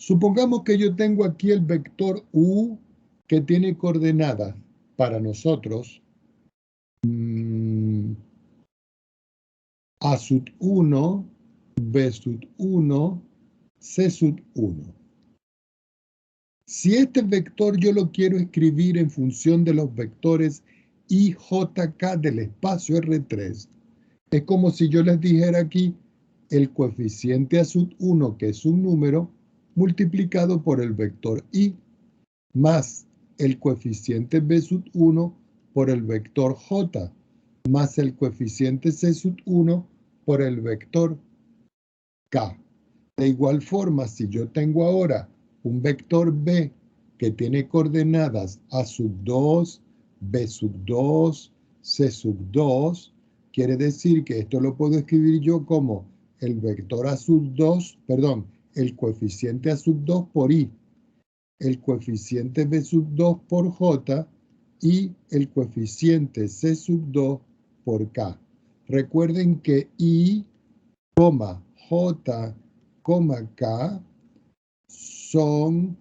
Supongamos que yo tengo aquí el vector U que tiene coordenadas para nosotros A sub 1, B sub 1, C sub 1. Si este vector yo lo quiero escribir en función de los vectores I, J, K del espacio R3, es como si yo les dijera aquí el coeficiente A sub 1, que es un número, multiplicado por el vector I, más el coeficiente B sub 1 por el vector J, más el coeficiente C sub 1 por el vector K. De igual forma, si yo tengo ahora un vector B que tiene coordenadas A sub 2, B sub 2, C sub 2, quiere decir que esto lo puedo escribir yo como el vector A sub 2, perdón, el coeficiente A sub 2 por I, el coeficiente B sub 2 por J y el coeficiente C sub 2 por K. Recuerden que I, J, K son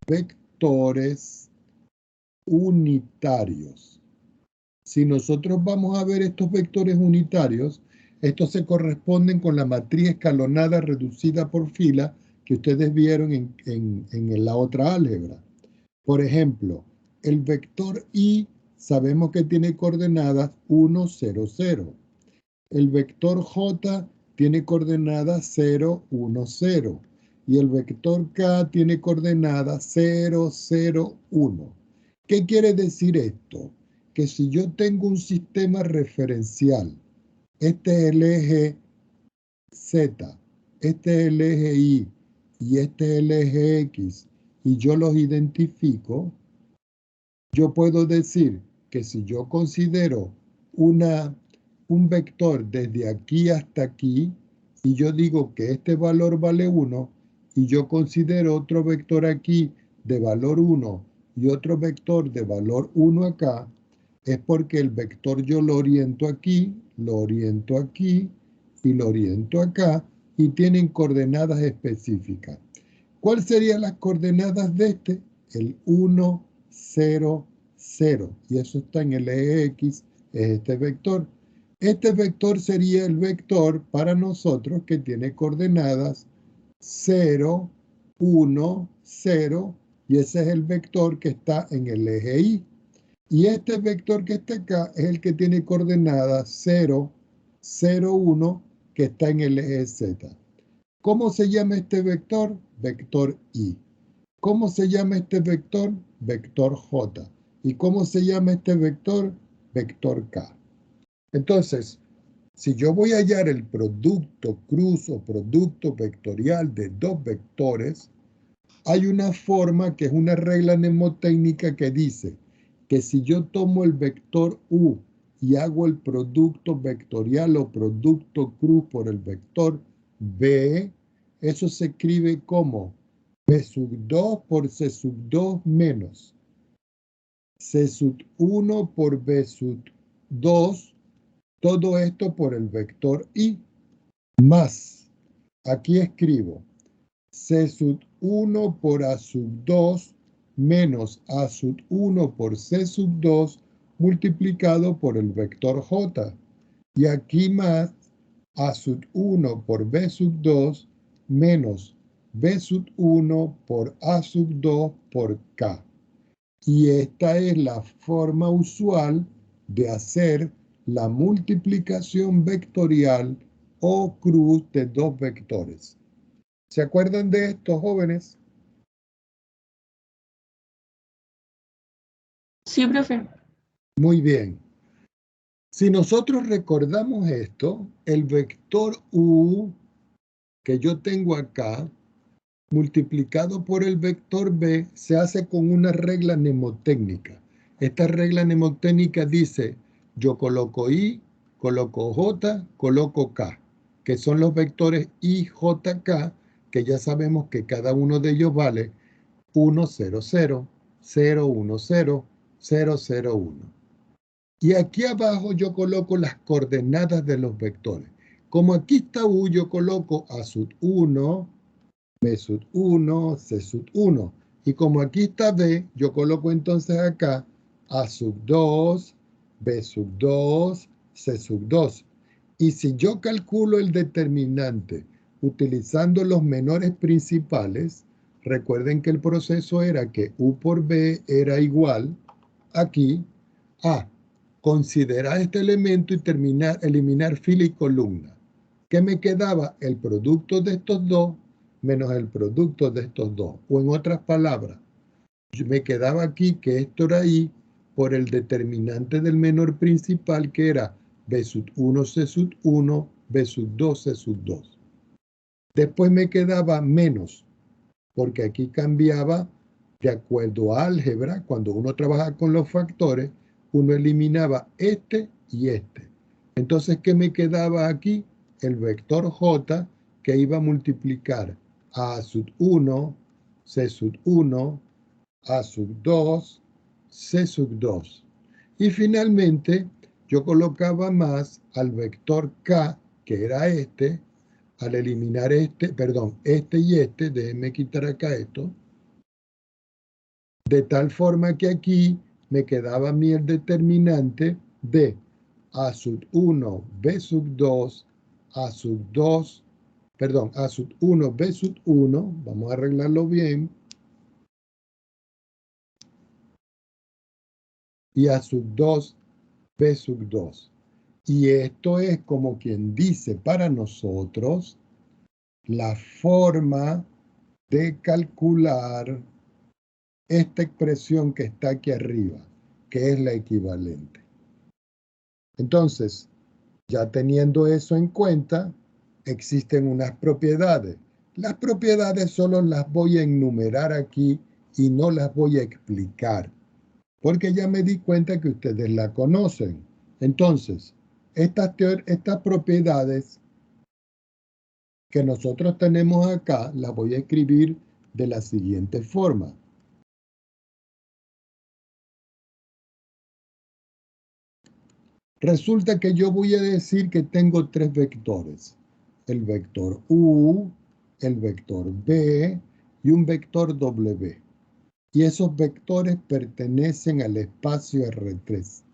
vectores unitarios. Si nosotros vamos a ver estos vectores unitarios, estos se corresponden con la matriz escalonada reducida por fila que ustedes vieron en la otra álgebra. Por ejemplo, el vector I sabemos que tiene coordenadas 1, 0, 0. El vector J tiene coordenadas 0, 1, 0. Y el vector K tiene coordenadas 0, 0, 1. ¿Qué quiere decir esto? Que si yo tengo un sistema referencial, este es el eje Z, este es el eje Y y este es el eje X, y yo los identifico, yo puedo decir que si yo considero un vector desde aquí hasta aquí, y yo digo que este valor vale 1, y yo considero otro vector aquí de valor 1 y otro vector de valor 1 acá, es porque el vector yo lo oriento aquí y lo oriento acá, y tienen coordenadas específicas. ¿Cuáles serían las coordenadas de este? El 1, 0, 0. Y eso está en el eje X, es este vector. Este vector sería el vector para nosotros que tiene coordenadas 0, 1, 0. Y ese es el vector que está en el eje Y. Y este vector que está acá es el que tiene coordenadas 0, 0, 1, que está en el eje Z. ¿Cómo se llama este vector? Vector I. ¿Cómo se llama este vector? Vector J. ¿Y cómo se llama este vector? Vector K. Entonces, si yo voy a hallar el producto cruz o producto vectorial de dos vectores, hay una forma que es una regla mnemotécnica que dice que si yo tomo el vector U y hago el producto vectorial o producto cruz por el vector B, eso se escribe como B sub 2 por C sub 2 menos C sub 1 por B sub 2, todo esto por el vector I, más, aquí escribo C sub 1 por A sub 2 menos A sub 1 por C sub 2 multiplicado por el vector J. Y aquí más A sub 1 por B sub 2 menos B sub 1 por A sub 2 por K. Y esta es la forma usual de hacer la multiplicación vectorial o cruz de dos vectores. ¿Se acuerdan de esto, jóvenes? Sí, profe. Muy bien. Si nosotros recordamos esto, el vector U que yo tengo acá, multiplicado por el vector B, se hace con una regla mnemotécnica. Esta regla mnemotécnica dice, yo coloco I, coloco J, coloco K, que son los vectores I, J, K, que ya sabemos que cada uno de ellos vale 1, 0, 0, 0, 1, 0, 0, 0, 1. Y aquí abajo yo coloco las coordenadas de los vectores. Como aquí está U, yo coloco A sub 1, B sub 1, C sub 1. Y como aquí está B, yo coloco entonces acá A sub 2, B sub 2, C sub 2. Y si yo calculo el determinante utilizando los menores principales, recuerden que el proceso era que U por B era igual aquí a considerar este elemento y eliminar fila y columna. ¿Qué me quedaba? El producto de estos dos menos el producto de estos dos. O en otras palabras, me quedaba aquí que esto era I por el determinante del menor principal que era B sub 1, C sub 1, B sub 2, C sub 2. Después me quedaba menos, porque aquí cambiaba de acuerdo a álgebra. Cuando uno trabaja con los factores, uno eliminaba este y este. Entonces, ¿qué me quedaba aquí? El vector J que iba a multiplicar A sub 1, C sub 1, A sub 2, C sub 2. Y finalmente, yo colocaba más al vector K, que era este, al eliminar este y este, déjenme quitar acá esto, de tal forma que aquí me quedaba a mí el determinante de A sub 1, B sub 2, A sub 2, perdón, A sub 1, B sub 1, vamos a arreglarlo bien, y A sub 2, B sub 2. Y esto es como quien dice para nosotros la forma de calcular esta expresión que está aquí arriba, que es la equivalente. Entonces, ya teniendo eso en cuenta, existen unas propiedades. Las propiedades solo las voy a enumerar aquí y no las voy a explicar, porque ya me di cuenta que ustedes la conocen. Entonces, estas propiedades que nosotros tenemos acá, las voy a escribir de la siguiente forma. Resulta que yo voy a decir que tengo tres vectores. El vector U, el vector B y un vector W. Y esos vectores pertenecen al espacio R3.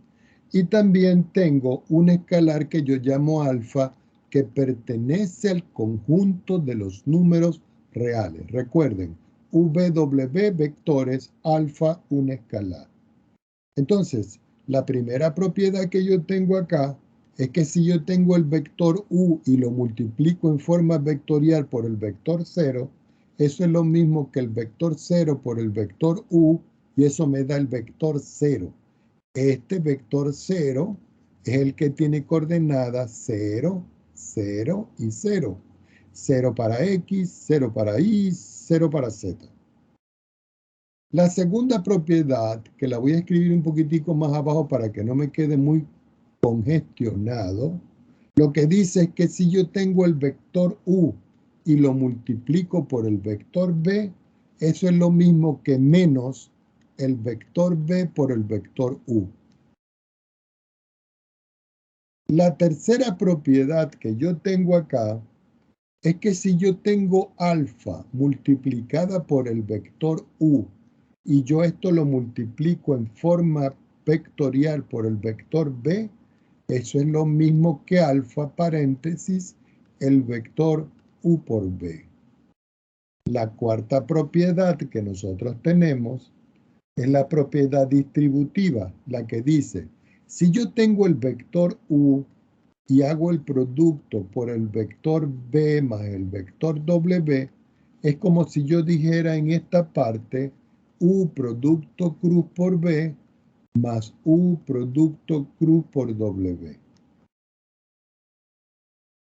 Y también tengo un escalar que yo llamo alfa, que pertenece al conjunto de los números reales. Recuerden, VW vectores, alfa, un escalar. Entonces, la primera propiedad que yo tengo acá es que si yo tengo el vector U y lo multiplico en forma vectorial por el vector 0, eso es lo mismo que el vector 0 por el vector U y eso me da el vector 0. Este vector 0 es el que tiene coordenadas 0, 0 y 0. 0 para X, 0 para Y, 0 para Z. La segunda propiedad, que la voy a escribir un poquitico más abajo para que no me quede muy congestionado, lo que dice es que si yo tengo el vector U y lo multiplico por el vector B, eso es lo mismo que menos el vector B por el vector U. La tercera propiedad que yo tengo acá es que si yo tengo alfa multiplicada por el vector U y yo esto lo multiplico en forma vectorial por el vector B, eso es lo mismo que alfa paréntesis el vector U por B. La cuarta propiedad que nosotros tenemos es la propiedad distributiva, la que dice, si yo tengo el vector U y hago el producto por el vector B más el vector W, es como si yo dijera en esta parte U producto cruz por B más U producto cruz por W.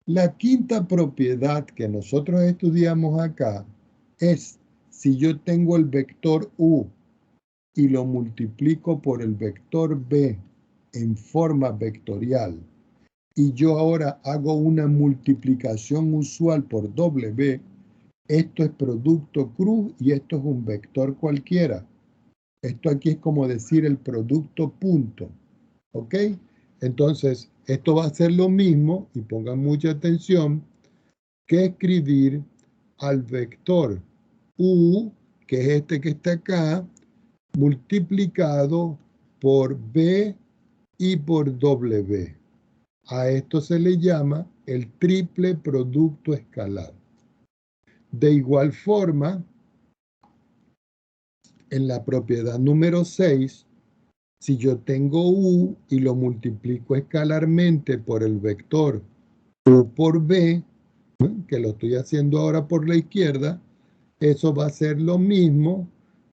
La quinta propiedad que nosotros estudiamos acá es si yo tengo el vector U y lo multiplico por el vector B en forma vectorial y yo ahora hago una multiplicación usual por W, esto es producto cruz y esto es un vector cualquiera. Esto aquí es como decir el producto punto. ¿Ok? Entonces, esto va a ser lo mismo, y pongan mucha atención, que escribir al vector U, que es este que está acá, multiplicado por B y por W. A esto se le llama el triple producto escalar. De igual forma, en la propiedad número 6, si yo tengo U y lo multiplico escalarmente por el vector U por B, que lo estoy haciendo ahora por la izquierda, eso va a ser lo mismo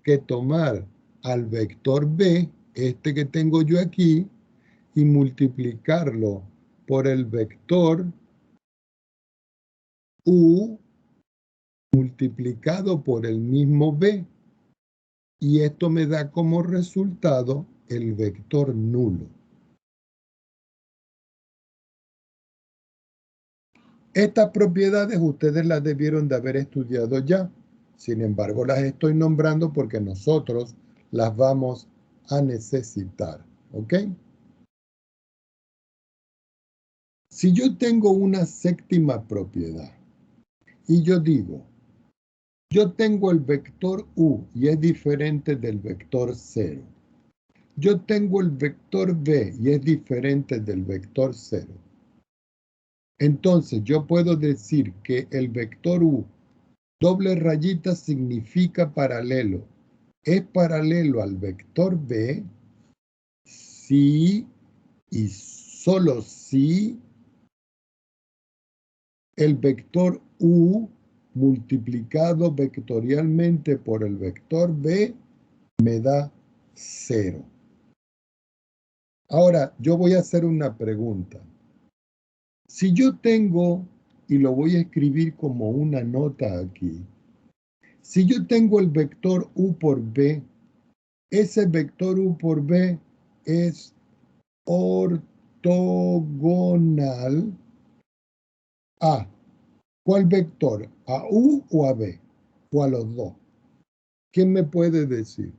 que tomar al vector B, este que tengo yo aquí, y multiplicarlo por el vector U multiplicado por el mismo B. Y esto me da como resultado el vector nulo. Estas propiedades ustedes las debieron de haber estudiado ya. Sin embargo, las estoy nombrando porque nosotros las vamos a necesitar. ¿Ok? Si yo tengo una séptima propiedad y yo digo, yo tengo el vector U y es diferente del vector 0. Yo tengo el vector B y es diferente del vector 0. Entonces yo puedo decir que el vector U, doble rayita significa paralelo. ¿Es paralelo al vector B? Sí, y solo si el vector U multiplicado vectorialmente por el vector B me da 0. Ahora, yo voy a hacer una pregunta. Si yo tengo, y lo voy a escribir como una nota aquí, si yo tengo el vector U por B, ese vector U por B es ortogonal a ¿cuál vector? ¿A U o a B? ¿O a los dos? ¿Quién me puede decir?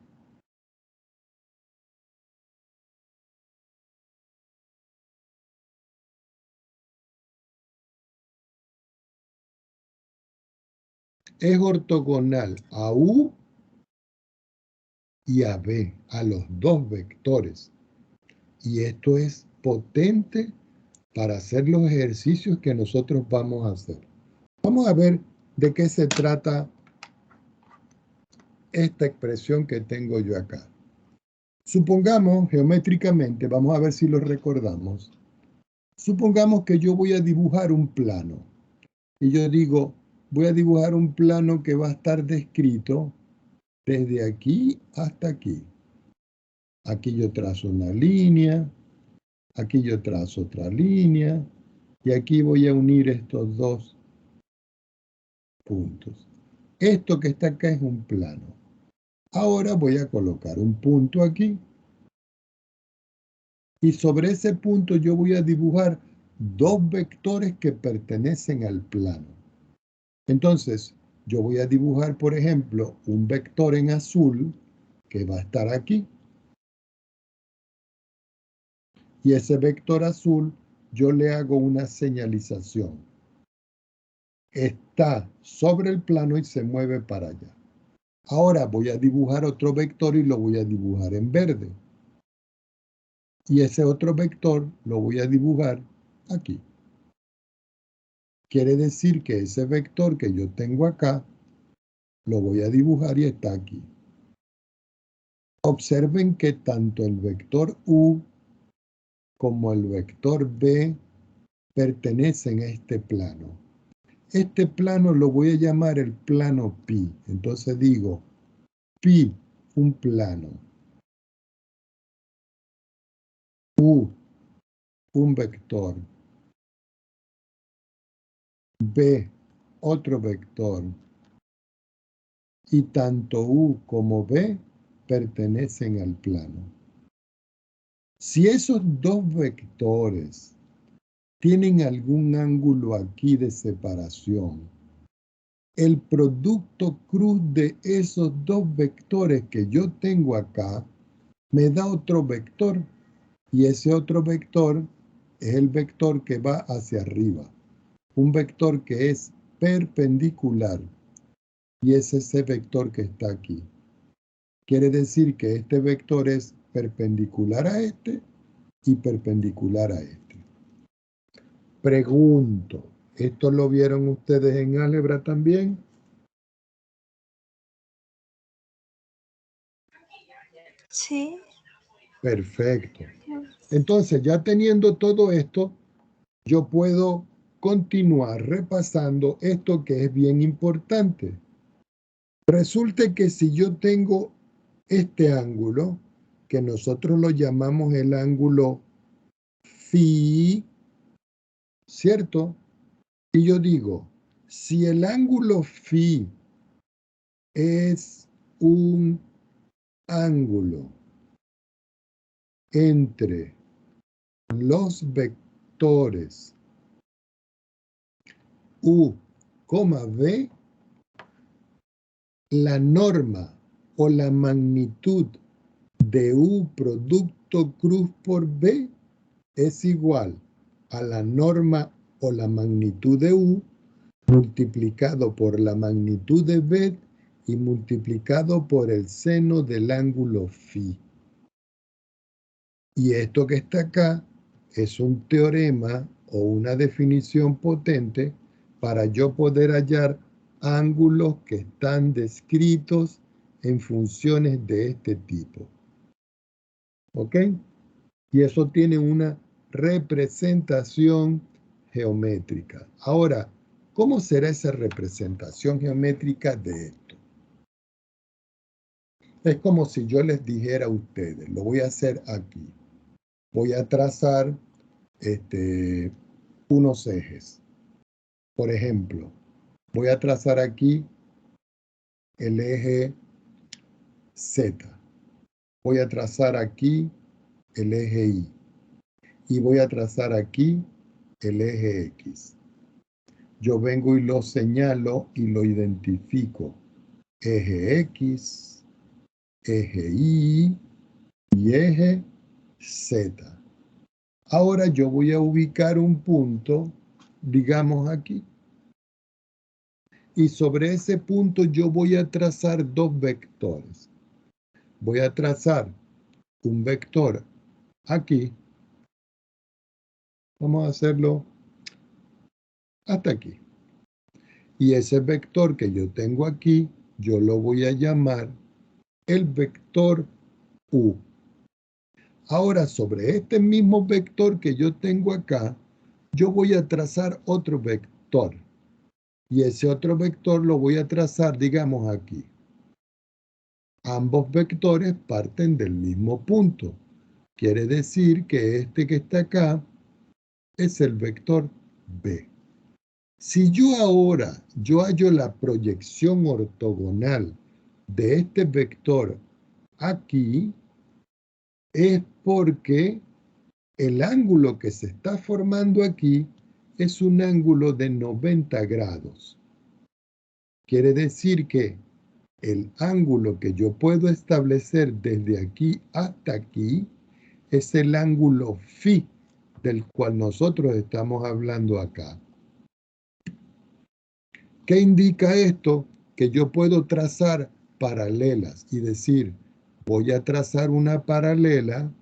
Es ortogonal a U y a B, a los dos vectores. Y esto es potente para hacer los ejercicios que nosotros vamos a hacer. Vamos a ver de qué se trata esta expresión que tengo yo acá. Supongamos, geométricamente, vamos a ver si lo recordamos. Supongamos que yo voy a dibujar un plano. Y yo digo, voy a dibujar un plano que va a estar descrito desde aquí hasta aquí. Aquí yo trazo una línea, aquí yo trazo otra línea, y aquí voy a unir estos dos puntos. Esto que está acá es un plano. Ahora voy a colocar un punto aquí. Y sobre ese punto yo voy a dibujar dos vectores que pertenecen al plano. Entonces, yo voy a dibujar, por ejemplo, un vector en azul que va a estar aquí. Y ese vector azul, yo le hago una señalización. Está sobre el plano y se mueve para allá. Ahora voy a dibujar otro vector y lo voy a dibujar en verde. Y ese otro vector lo voy a dibujar aquí. Quiere decir que ese vector que yo tengo acá, lo voy a dibujar y está aquí. Observen que tanto el vector U como el vector B pertenecen a este plano. Este plano lo voy a llamar el plano pi. Entonces digo, pi, un plano. U, un vector. B, otro vector. Y tanto U como B pertenecen al plano. Si esos dos vectores tienen algún ángulo aquí de separación, el producto cruz de esos dos vectores que yo tengo acá me da otro vector, y ese otro vector es el vector que va hacia arriba, un vector que es perpendicular y es ese vector que está aquí. Quiere decir que este vector es perpendicular a este y perpendicular a este. Pregunto, ¿esto lo vieron ustedes en álgebra también? Sí. Perfecto. Entonces, ya teniendo todo esto, yo puedo continuar repasando esto que es bien importante. Resulta que si yo tengo este ángulo, que nosotros lo llamamos el ángulo phi, ¿cierto? Y yo digo, si el ángulo phi es un ángulo entre los vectores u, v, la norma o la magnitud de u producto cruz por b es igual a la norma o la magnitud de u multiplicado por la magnitud de b y multiplicado por el seno del ángulo phi. Y esto que está acá es un teorema o una definición potente para yo poder hallar ángulos que están descritos en funciones de este tipo. ¿Ok? Y eso tiene una representación geométrica. Ahora, ¿cómo será esa representación geométrica de esto? Es como si yo les dijera a ustedes, lo voy a hacer aquí. Voy a trazar unos ejes. Por ejemplo, voy a trazar aquí el eje Z. Voy a trazar aquí el eje Y. Y voy a trazar aquí el eje X. Yo vengo y lo señalo y lo identifico. Eje X, eje Y y eje Z. Ahora yo voy a ubicar un punto, digamos aquí. Y sobre ese punto yo voy a trazar dos vectores. Voy a trazar un vector aquí. Vamos a hacerlo hasta aquí. Y ese vector que yo tengo aquí, yo lo voy a llamar el vector U. Ahora, sobre este mismo vector que yo tengo acá, yo voy a trazar otro vector. Y ese otro vector lo voy a trazar, digamos, aquí. Ambos vectores parten del mismo punto. Quiere decir que este que está acá es el vector B. Si yo ahora hallo la proyección ortogonal de este vector aquí, es porque el ángulo que se está formando aquí es un ángulo de 90 grados. Quiere decir que el ángulo que yo puedo establecer desde aquí hasta aquí es el ángulo phi del cual nosotros estamos hablando acá. ¿Qué indica esto? Que yo puedo trazar paralelas y decir, voy a trazar una paralela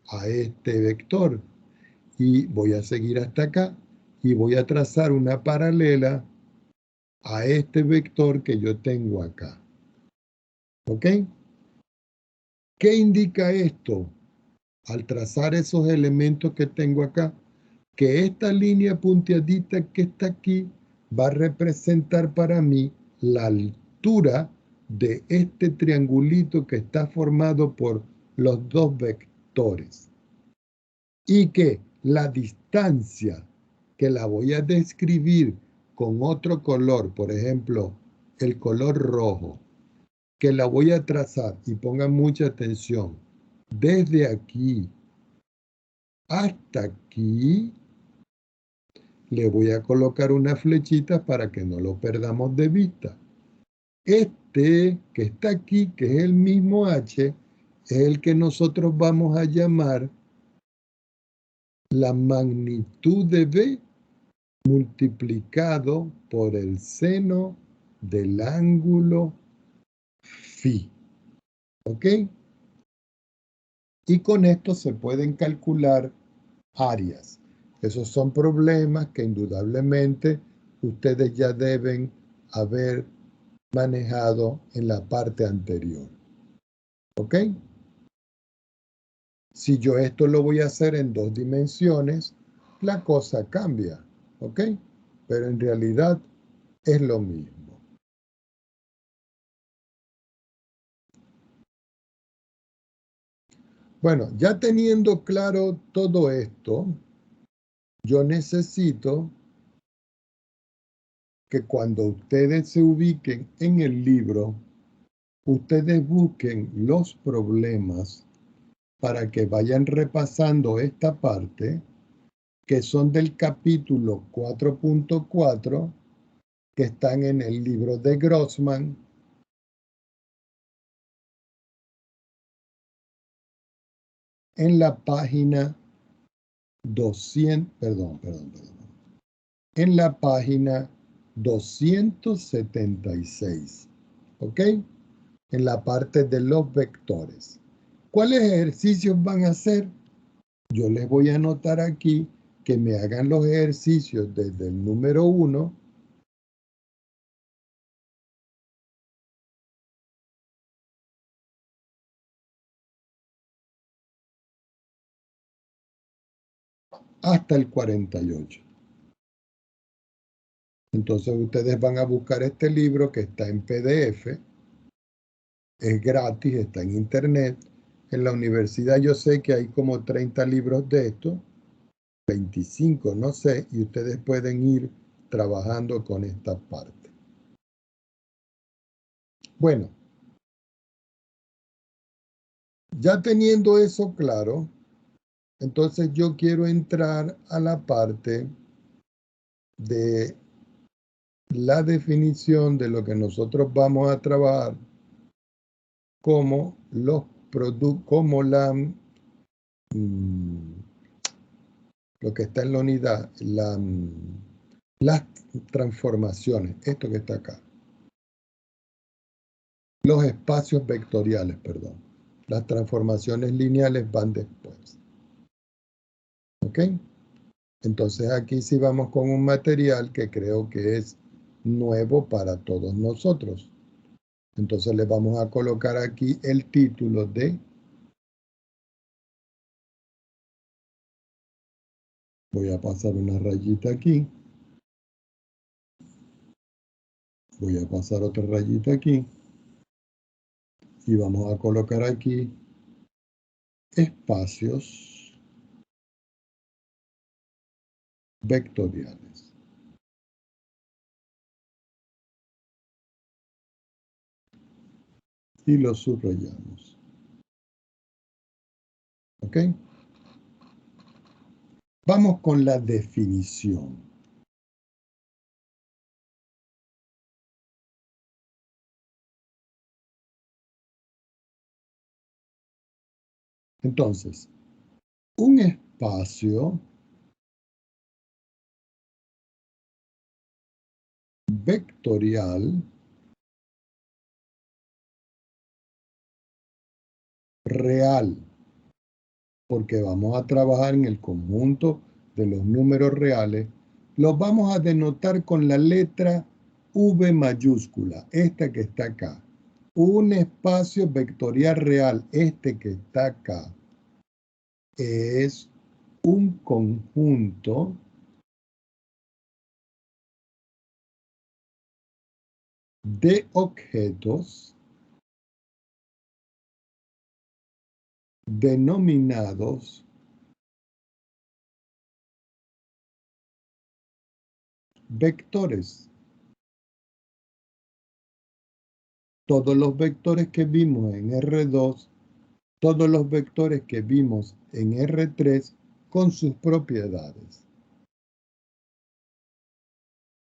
a este vector y voy a seguir hasta acá y voy a trazar una paralela a este vector que yo tengo acá. ¿Ok? ¿Qué indica esto? Al trazar esos elementos que tengo acá, que esta línea punteadita que está aquí va a representar para mí la altura de este triangulito que está formado por los dos vectores. Y que la distancia que la voy a describir con otro color, por ejemplo, el color rojo, que la voy a trazar, y pongan mucha atención, desde aquí hasta aquí, le voy a colocar una flechita para que no lo perdamos de vista. Este que está aquí, que es el mismo H, es el que nosotros vamos a llamar la magnitud de B multiplicado por el seno del ángulo phi. ¿Ok? Y con esto se pueden calcular áreas. Esos son problemas que indudablemente ustedes ya deben haber manejado en la parte anterior. ¿Ok? Si yo esto lo voy a hacer en 2 dimensiones, la cosa cambia. ¿Ok? Pero en realidad es lo mismo. Bueno, ya teniendo claro todo esto, yo necesito que cuando ustedes se ubiquen en el libro, ustedes busquen los problemas para que vayan repasando esta parte, que son del capítulo 4.4, que están en el libro de Grossman, en la página 200, en la página 276, ¿ok? En la parte de los vectores. ¿Cuáles ejercicios van a hacer? Yo les voy a anotar aquí que me hagan los ejercicios desde el número 1 hasta el 48. Entonces ustedes van a buscar este libro que está en PDF, es gratis, está en internet. En la universidad yo sé que hay como 30 libros de esto, 25, no sé, y ustedes pueden ir trabajando con esta parte. Bueno, ya teniendo eso claro, entonces yo quiero entrar a la parte de la definición de lo que nosotros vamos a trabajar como los productos, como lo que está en la unidad, las transformaciones, esto que está acá. Los espacios vectoriales, perdón. Las transformaciones lineales van después. ¿Ok? Entonces aquí sí vamos con un material que creo que es nuevo para todos nosotros. Entonces le vamos a colocar aquí el título de... Voy a pasar una rayita aquí. Voy a pasar otra rayita aquí. Y vamos a colocar aquí espacios vectoriales. Y los subrayamos. ¿Ok? Vamos con la definición. Entonces, un espacio vectorial real, porque vamos a trabajar en el conjunto de los números reales, los vamos a denotar con la letra V mayúscula, esta que está acá. Un espacio vectorial real, este que está acá, es un conjunto de objetos denominados vectores. Todos los vectores que vimos en R2, todos los vectores que vimos en R3 con sus propiedades.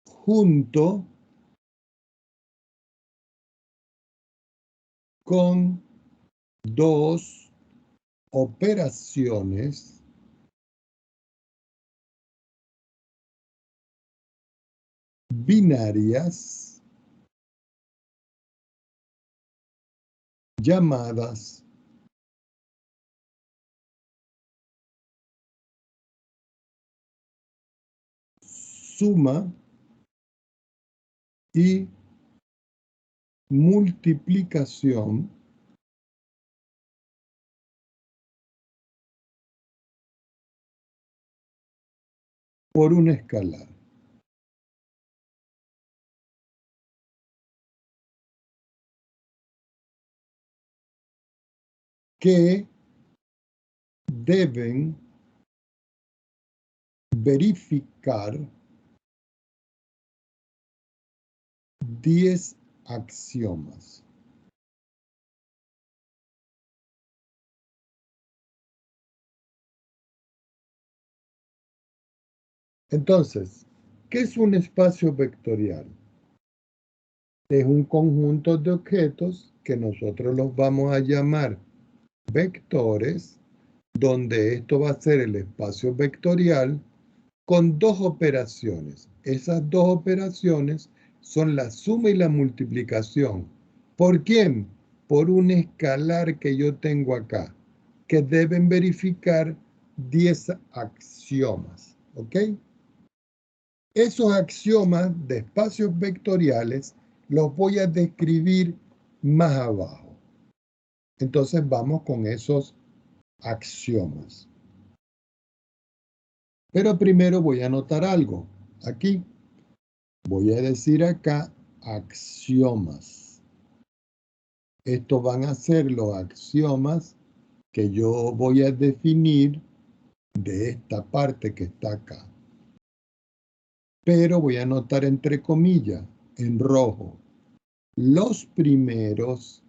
Junto con dos operaciones binarias llamadas suma y multiplicación por un escalar. Que deben verificar 10 axiomas. Entonces, ¿qué es un espacio vectorial? Es un conjunto de objetos que nosotros los vamos a llamar vectores, donde esto va a ser el espacio vectorial con dos operaciones. Esas dos operaciones son la suma y la multiplicación. ¿Por quién? Por un escalar que yo tengo acá, que deben verificar 10 axiomas. ¿Ok? Esos axiomas de espacios vectoriales los voy a describir más abajo. Entonces vamos con esos axiomas. Pero primero voy a anotar algo. Aquí voy a decir acá axiomas. Estos van a ser los axiomas que yo voy a definir de esta parte que está acá. Pero voy a anotar entre comillas, en rojo, los primeros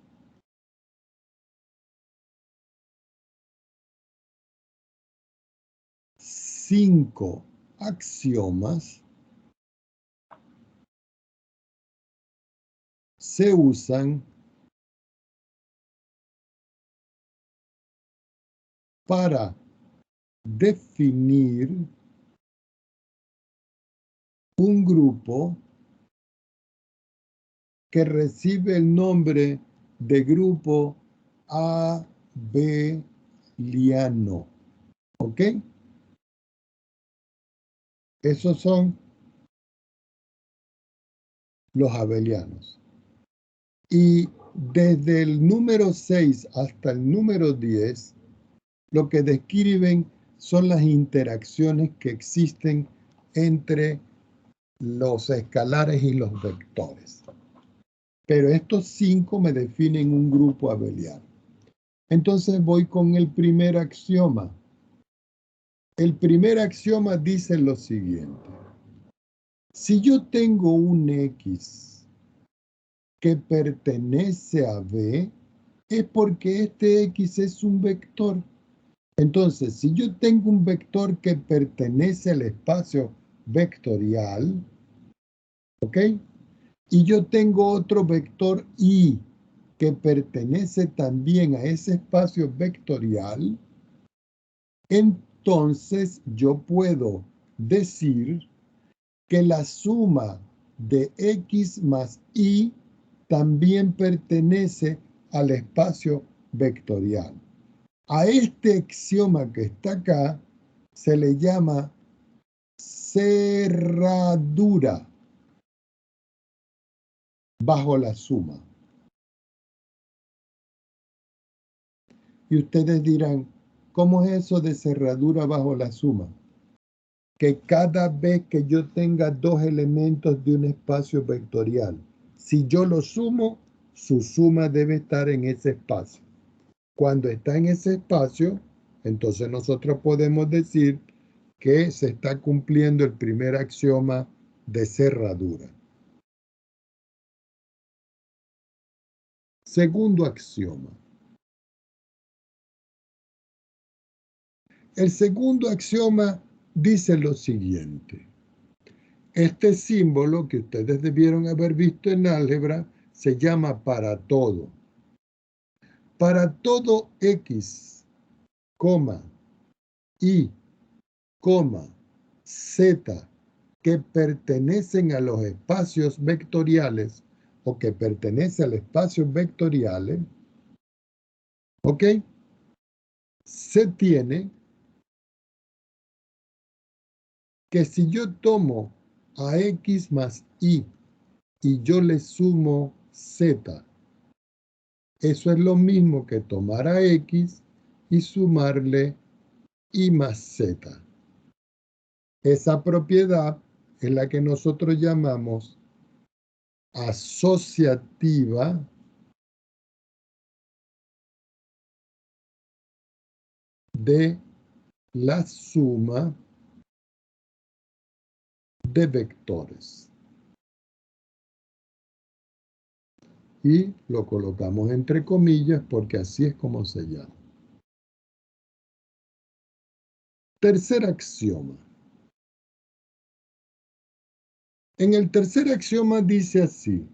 5 axiomas se usan para definir un grupo que recibe el nombre de grupo abeliano. ¿Ok? Esos son los abelianos. Y desde el número 6 hasta el número 10, lo que describen son las interacciones que existen entre los escalares y los vectores. Pero estos 5 me definen un grupo abeliano. Entonces voy con el primer axioma. El primer axioma dice lo siguiente. Si yo tengo un X que pertenece a B, es porque este X es un vector. Entonces, si yo tengo un vector que pertenece al espacio vectorial, ¿ok? Y yo tengo otro vector Y que pertenece también a ese espacio vectorial, entonces yo puedo decir que la suma de X más Y también pertenece al espacio vectorial. A este axioma que está acá se le llama cerradura bajo la suma. Y ustedes dirán, ¿cómo es eso de cerradura bajo la suma? Que cada vez que yo tenga dos elementos de un espacio vectorial, si yo lo sumo, su suma debe estar en ese espacio. Cuando está en ese espacio, entonces nosotros podemos decir que se está cumpliendo el primer axioma de cerradura. Segundo axioma. El segundo axioma dice lo siguiente. Este símbolo que ustedes debieron haber visto en álgebra se llama para todo. Para todo X, Y, Z que pertenecen a los espacios vectoriales o que pertenece al espacio vectoriales, ¿ok? Se tiene que si yo tomo a X más Y y yo le sumo Z, eso es lo mismo que tomar a X y sumarle Y más Z. Esa propiedad es la que nosotros llamamos asociativa de la suma de vectores. Y lo colocamos entre comillas porque así es como se llama. Tercer axioma. En el tercer axioma dice así.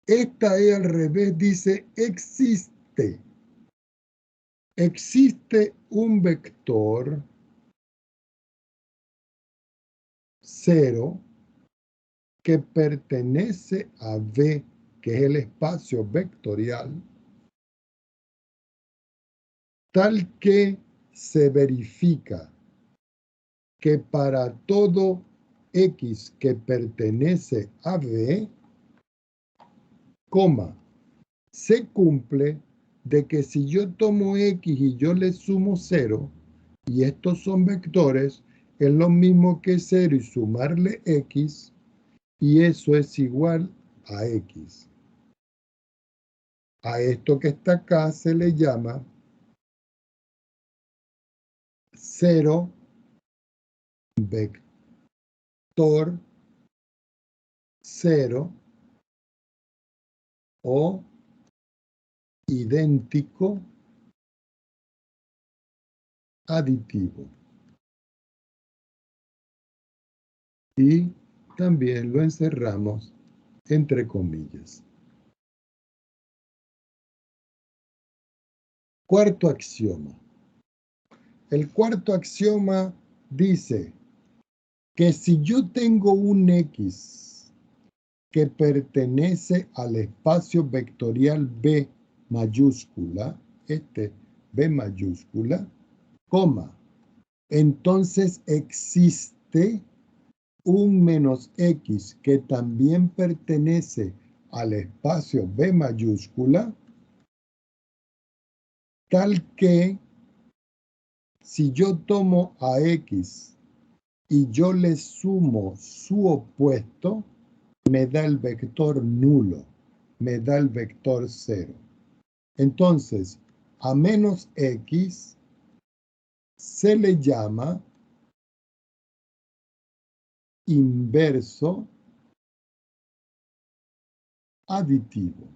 Esta E al revés dice existe. Existe un vector 0 que pertenece a V, que es el espacio vectorial, tal que se verifica que para todo X que pertenece a V, se cumple de que si yo tomo X y yo le sumo 0, y estos son vectores, es lo mismo que 0 y sumarle X, y eso es igual a X. A esto que está acá se le llama 0 vector 0 o idéntico aditivo. Y también lo encerramos entre comillas. Cuarto axioma. El cuarto axioma dice que si yo tengo un X que pertenece al espacio vectorial B mayúscula, este B mayúscula, entonces existe un menos X que también pertenece al espacio B mayúscula, tal que si yo tomo a X y yo le sumo su opuesto, me da el vector nulo, me da el vector 0. Entonces, a menos X se le llama inverso aditivo.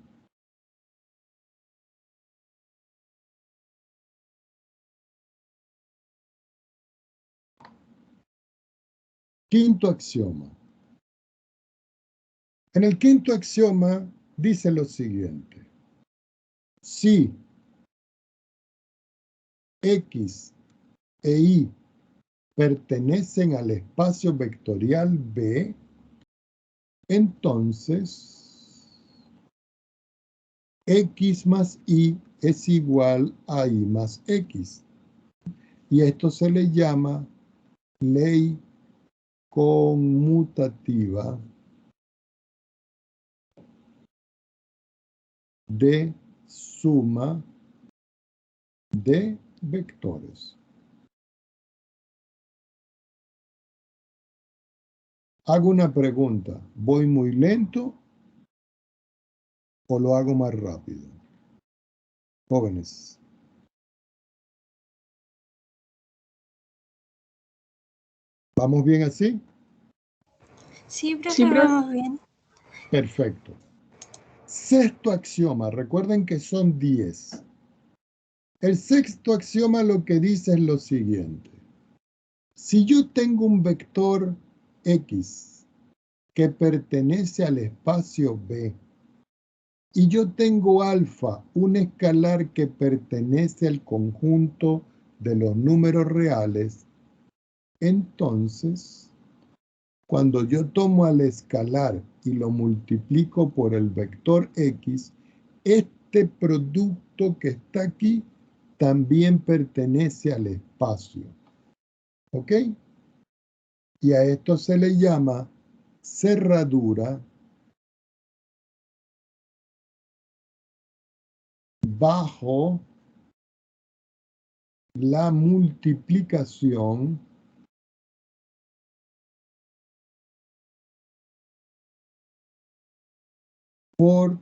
Quinto axioma. En el quinto axioma dice lo siguiente. Si X e Y pertenecen al espacio vectorial B, entonces X más Y es igual a Y más X. Y esto se le llama ley conmutativa de suma de vectores. Hago una pregunta. ¿Voy muy lento o lo hago más rápido? Jóvenes. ¿Vamos bien así? Sí, profe, vamos bien. Perfecto. Sexto axioma. Recuerden que son 10. El sexto axioma lo que dice es lo siguiente. Si yo tengo un vector X que pertenece al espacio B y yo tengo alfa, un escalar que pertenece al conjunto de los números reales, entonces Cuando yo tomo al escalar y lo multiplico por el vector X, este producto que está aquí también pertenece al espacio. ¿Ok? Y a esto se le llama cerradura bajo la multiplicación por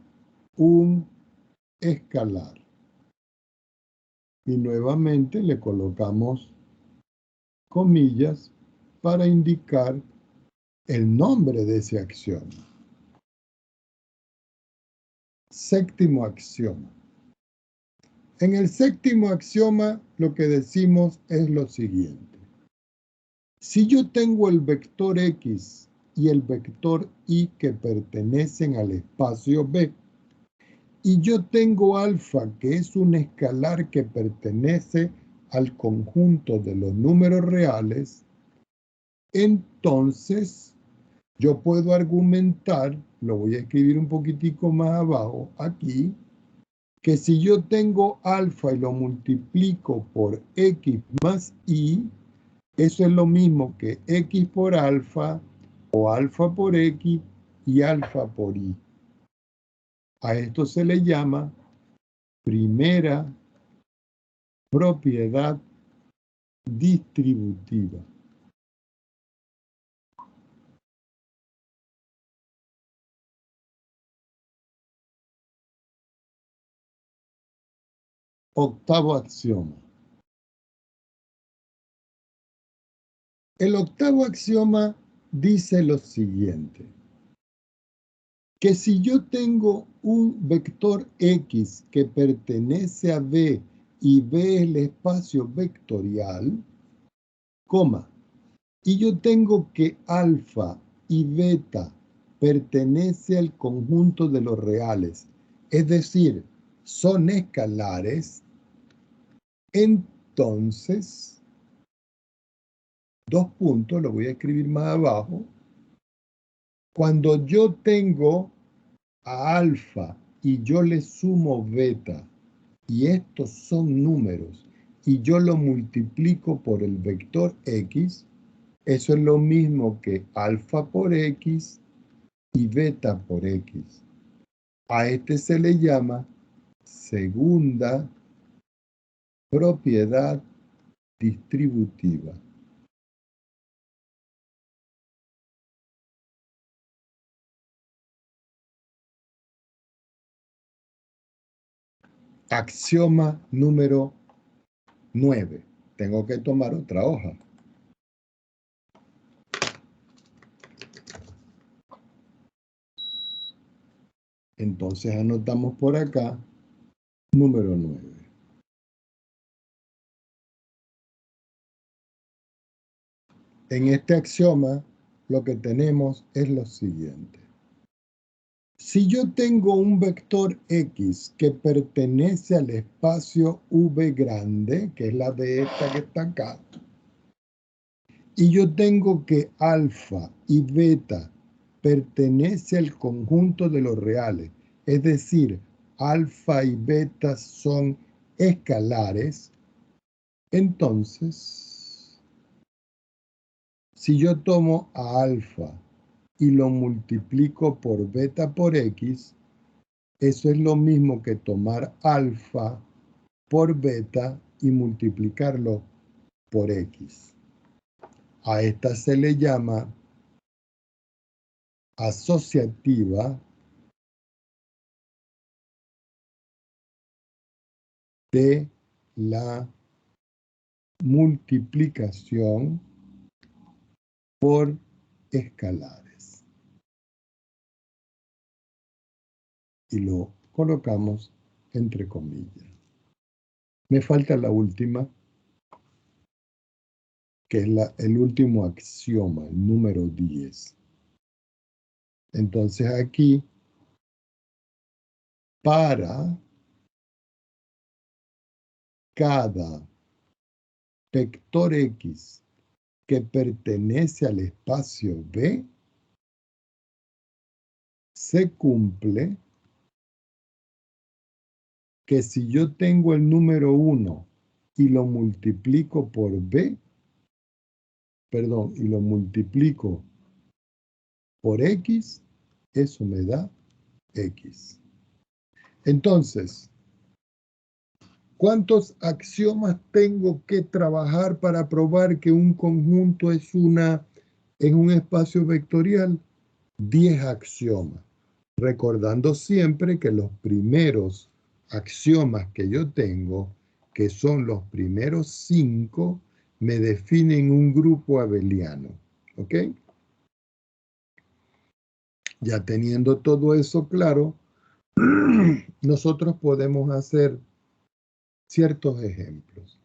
un escalar. Y nuevamente le colocamos comillas para indicar el nombre de ese axioma. Séptimo axioma. En el séptimo axioma lo que decimos es lo siguiente. Si yo tengo el vector X y el vector Y que pertenecen al espacio B, y yo tengo alfa, que es un escalar que pertenece al conjunto de los números reales, entonces yo puedo argumentar, lo voy a escribir un poquitico más abajo aquí, que si yo tengo alfa y lo multiplico por X más Y, eso es lo mismo que X por alfa o alfa por X y alfa por Y. A esto se le llama primera propiedad distributiva. Octavo axioma. El octavo axioma dice lo siguiente, que si yo tengo un vector X que pertenece a B y B es el espacio vectorial, coma, y yo tengo que alfa y beta pertenece al conjunto de los reales, es decir, son escalares, entonces, dos puntos, lo voy a escribir más abajo, cuando yo tengo a alfa y yo le sumo beta, y estos son números, y yo lo multiplico por el vector X, eso es lo mismo que alfa por X y beta por X. A este se le llama segunda propiedad distributiva. Axioma número 9. Tengo que tomar otra hoja. Entonces anotamos por acá número 9. En este axioma lo que tenemos es lo siguiente. Si yo tengo un vector X que pertenece al espacio V grande, que es la de esta que está acá, y yo tengo que alfa y beta pertenece al conjunto de los reales, es decir, alfa y beta son escalares, entonces, si yo tomo a alfa y lo multiplico por beta por X, eso es lo mismo que tomar alfa por beta y multiplicarlo por X. A esta se le llama asociativa de la multiplicación por escalares. Y lo colocamos entre comillas. Me falta la última, que es el último axioma, el número 10. Entonces aquí, para cada vector X que pertenece al espacio B se cumple que si yo tengo el número 1 y lo multiplico por B, perdón, y lo multiplico por X, eso me da X. Entonces, ¿cuántos axiomas tengo que trabajar para probar que un conjunto es un espacio vectorial? 10 axiomas. Recordando siempre que los primeros axiomas que yo tengo, que son los primeros 5, me definen un grupo abeliano. ¿Ok? Ya teniendo todo eso claro, nosotros podemos hacer ciertos ejemplos.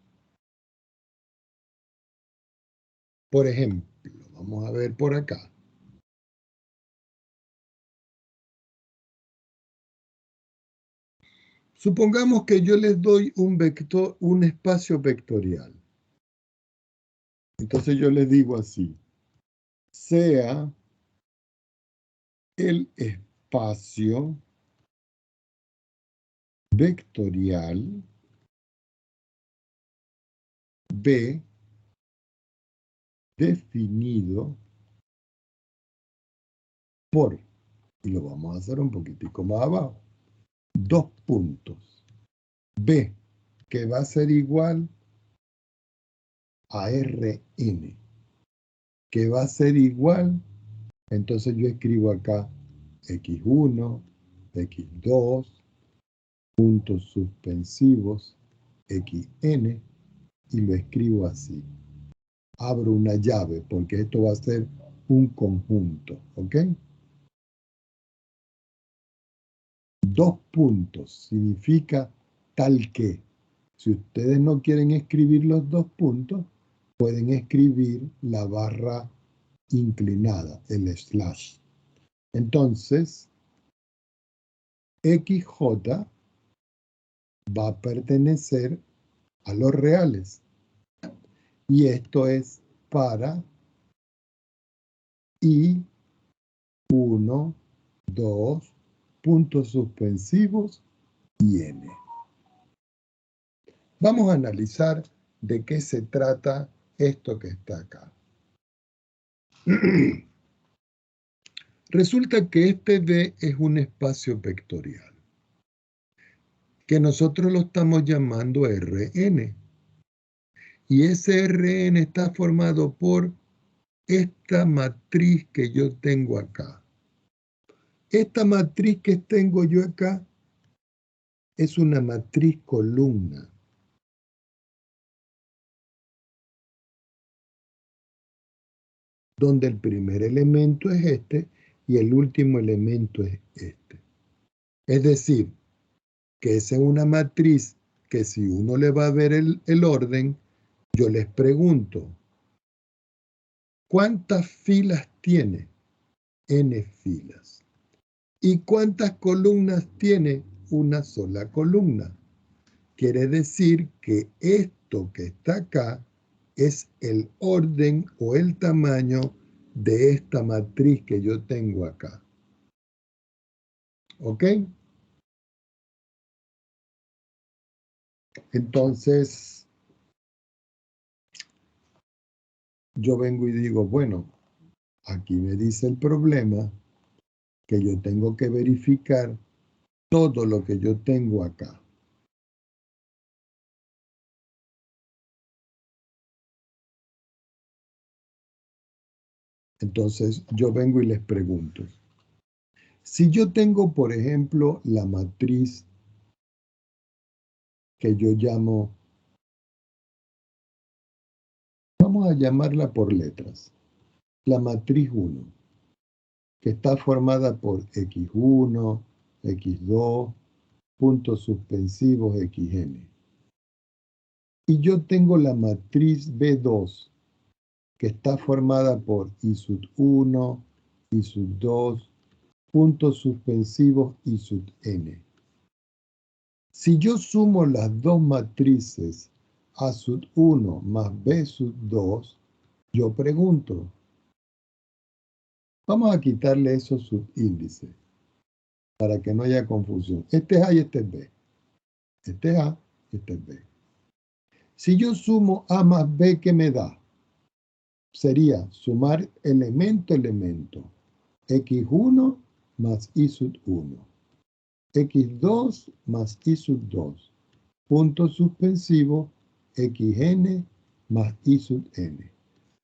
Por ejemplo, vamos a ver por acá. Supongamos que yo les doy un espacio vectorial. Entonces yo les digo así, sea el espacio vectorial B definido por, y lo vamos a hacer un poquitico más abajo, 2 puntos. B, que va a ser igual a Rn, que va a ser igual, entonces yo escribo acá x1, x2, puntos suspensivos, xn, y lo escribo así. Abro una llave porque esto va a ser un conjunto, ¿ok? 2 puntos significa tal que. Si ustedes no quieren escribir los 2 puntos, pueden escribir la barra inclinada, el slash. Entonces, XJ va a pertenecer a los reales. Y esto es para I, 1, 2, puntos suspensivos y N. Vamos a analizar de qué se trata esto que está acá. Resulta que este D es un espacio vectorial, que nosotros lo estamos llamando Rn. Y ese Rn está formado por esta matriz que yo tengo acá. Esta matriz que tengo yo acá es una matriz columna. Donde el primer elemento es este y el último elemento es este. Es decir, que esa es una matriz que si uno le va a ver el orden, yo les pregunto, ¿cuántas filas tiene? N filas. ¿Y cuántas columnas tiene? Una sola columna. Quiere decir que esto que está acá es el orden o el tamaño de esta matriz que yo tengo acá. ¿Ok? Entonces, yo vengo y digo, bueno, aquí me dice el problema que yo tengo que verificar todo lo que yo tengo acá. Entonces, yo vengo y les pregunto, si yo tengo, por ejemplo, la matriz que yo llamo, vamos a llamarla por letras, la matriz 1, que está formada por x1, x2, puntos suspensivos, xn. Y yo tengo la matriz B2, que está formada por I sub 1, I sub 2, puntos suspensivos I sub n. Si yo sumo las dos matrices A sub 1 más B sub 2, Yo pregunto, vamos a quitarle esos subíndices para que no haya confusión. Este es A y este es B. Este es A y este es B. Si yo sumo A más B, ¿qué me da? Sería sumar elemento. X1 más Y sub 1. X2 más Y sub 2. Punto suspensivo, Xn más Y sub n.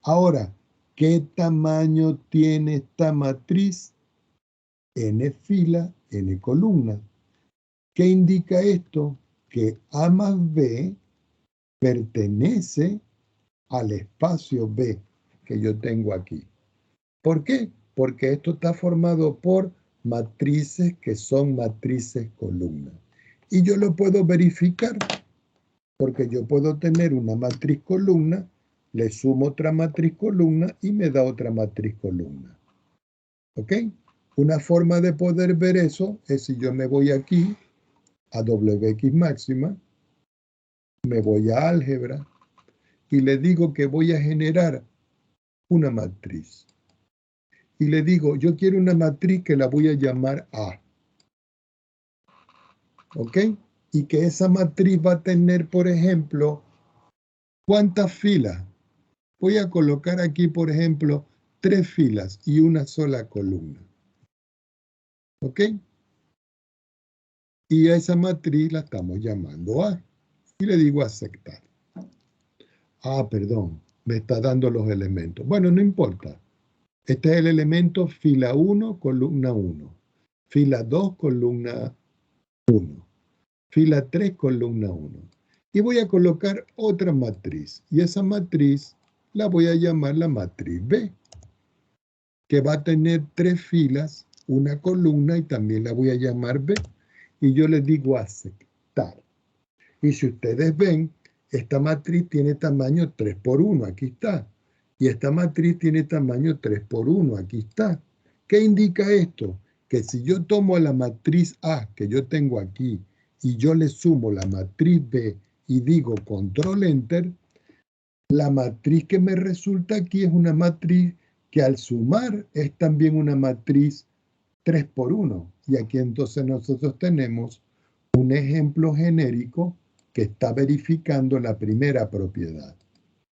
Ahora, ¿qué tamaño tiene esta matriz? N fila, N columna. ¿Qué indica esto? Que A más B pertenece al espacio B que yo tengo aquí. ¿Por qué? Porque esto está formado por matrices que son matrices columna. Y yo lo puedo verificar porque yo puedo tener una matriz columna, le sumo otra matriz columna y me da otra matriz columna. ¿Ok? Una forma de poder ver eso es si yo me voy aquí a Wx máxima, me voy a álgebra y le digo que voy a generar una matriz. Y le digo, yo quiero una matriz que la voy a llamar A. ¿Ok? Y que esa matriz va a tener, por ejemplo, ¿cuántas filas? Voy a colocar aquí, por ejemplo, 3 filas y una sola columna. ¿Ok? Y a esa matriz la estamos llamando A. Y le digo aceptar. Ah, perdón, me está dando los elementos. Bueno, no importa. Este es el elemento fila 1, columna 1. Fila 2, columna 1. Fila 3, columna 1. Y voy a colocar otra matriz. Y esa matriz la voy a llamar la matriz B, que va a tener 3 filas, una columna y también la voy a llamar B. Y yo le digo aceptar. Y si ustedes ven, esta matriz tiene tamaño 3 por 1, aquí está. Y esta matriz tiene tamaño 3 por 1, aquí está. ¿Qué indica esto? Que si yo tomo la matriz A que yo tengo aquí y yo le sumo la matriz B y digo control enter, la matriz que me resulta aquí es una matriz que al sumar es también una matriz 3 por 1. Y aquí entonces nosotros tenemos un ejemplo genérico que está verificando la primera propiedad.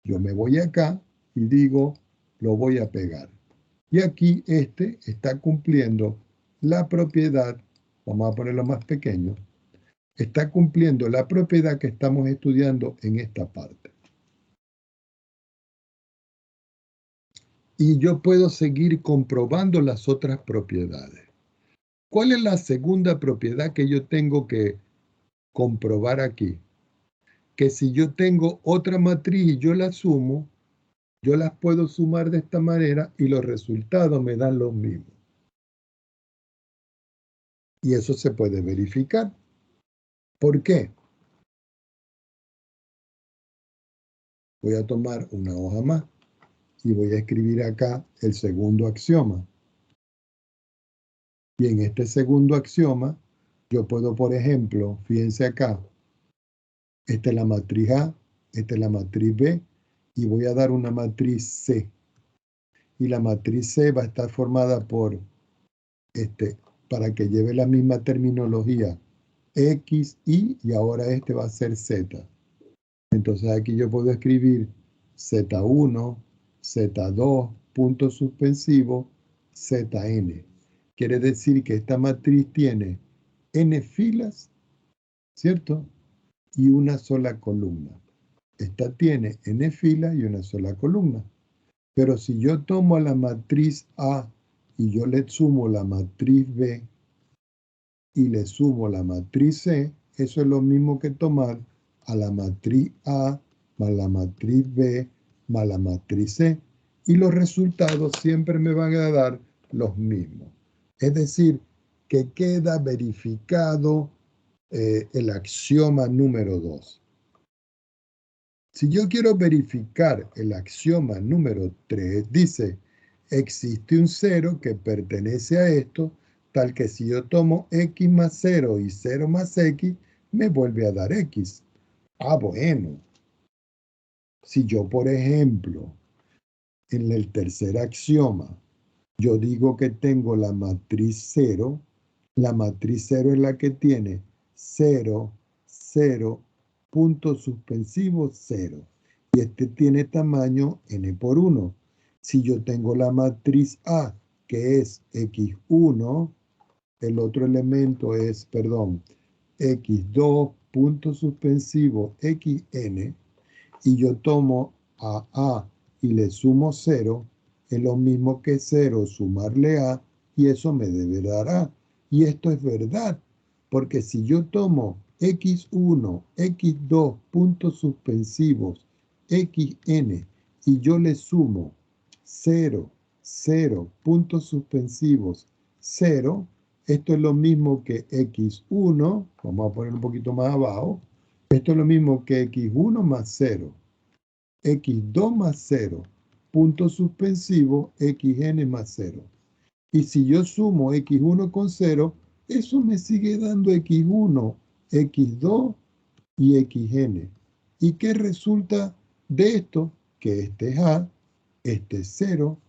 Yo me voy acá y digo, lo voy a pegar. Y aquí este está cumpliendo la propiedad, vamos a ponerlo más pequeño, está cumpliendo la propiedad que estamos estudiando en esta parte. Y yo puedo seguir comprobando las otras propiedades. ¿Cuál es la segunda propiedad que yo tengo que comprobar aquí? Que si yo tengo otra matriz y yo la sumo, yo las puedo sumar de esta manera y los resultados me dan los mismos. Y eso se puede verificar. ¿Por qué? Voy a tomar una hoja más y voy a escribir acá el segundo axioma. Y en este segundo axioma, yo puedo, por ejemplo, fíjense acá, esta es la matriz A, esta es la matriz B, y voy a dar una matriz C. Y la matriz C va a estar formada por, para que lleve la misma terminología, X, Y ahora este va a ser Z. Entonces aquí yo puedo escribir Z1, Z2, punto suspensivo, Zn. Quiere decir que esta matriz tiene n filas, ¿cierto? Y una sola columna. Esta tiene n filas y una sola columna. Pero si yo tomo la matriz A y yo le sumo la matriz B y le sumo la matriz C, eso es lo mismo que tomar a la matriz A más la matriz B más la matriz C. Y los resultados siempre me van a dar los mismos. Es decir, que queda verificado el axioma número 2. Si yo quiero verificar el axioma número 3, dice, existe un 0 que pertenece a esto, tal que si yo tomo x más 0 y 0 más x, me vuelve a dar x. Ah, bueno. Si yo, por ejemplo, en el tercer axioma, yo digo que tengo la matriz 0. La matriz 0 es la que tiene 0, 0, punto suspensivo 0. Y este tiene tamaño n por 1. Si yo tengo la matriz A, que es x1, el otro elemento es, perdón, x2, punto suspensivo xn, y yo tomo a A y le sumo 0, es lo mismo que 0 sumarle A, y eso me debe dar A. Y esto es verdad, porque si yo tomo x1, x2, puntos suspensivos, xn, y yo le sumo 0, 0, puntos suspensivos, 0, esto es lo mismo que x1, vamos a poner un poquito más abajo, esto es lo mismo que x1 más 0, x2 más 0, punto suspensivo, xn más 0. Y si yo sumo x1 con 0, eso me sigue dando x1, x2 y xn. ¿Y qué resulta de esto? Que este es A, este es 0,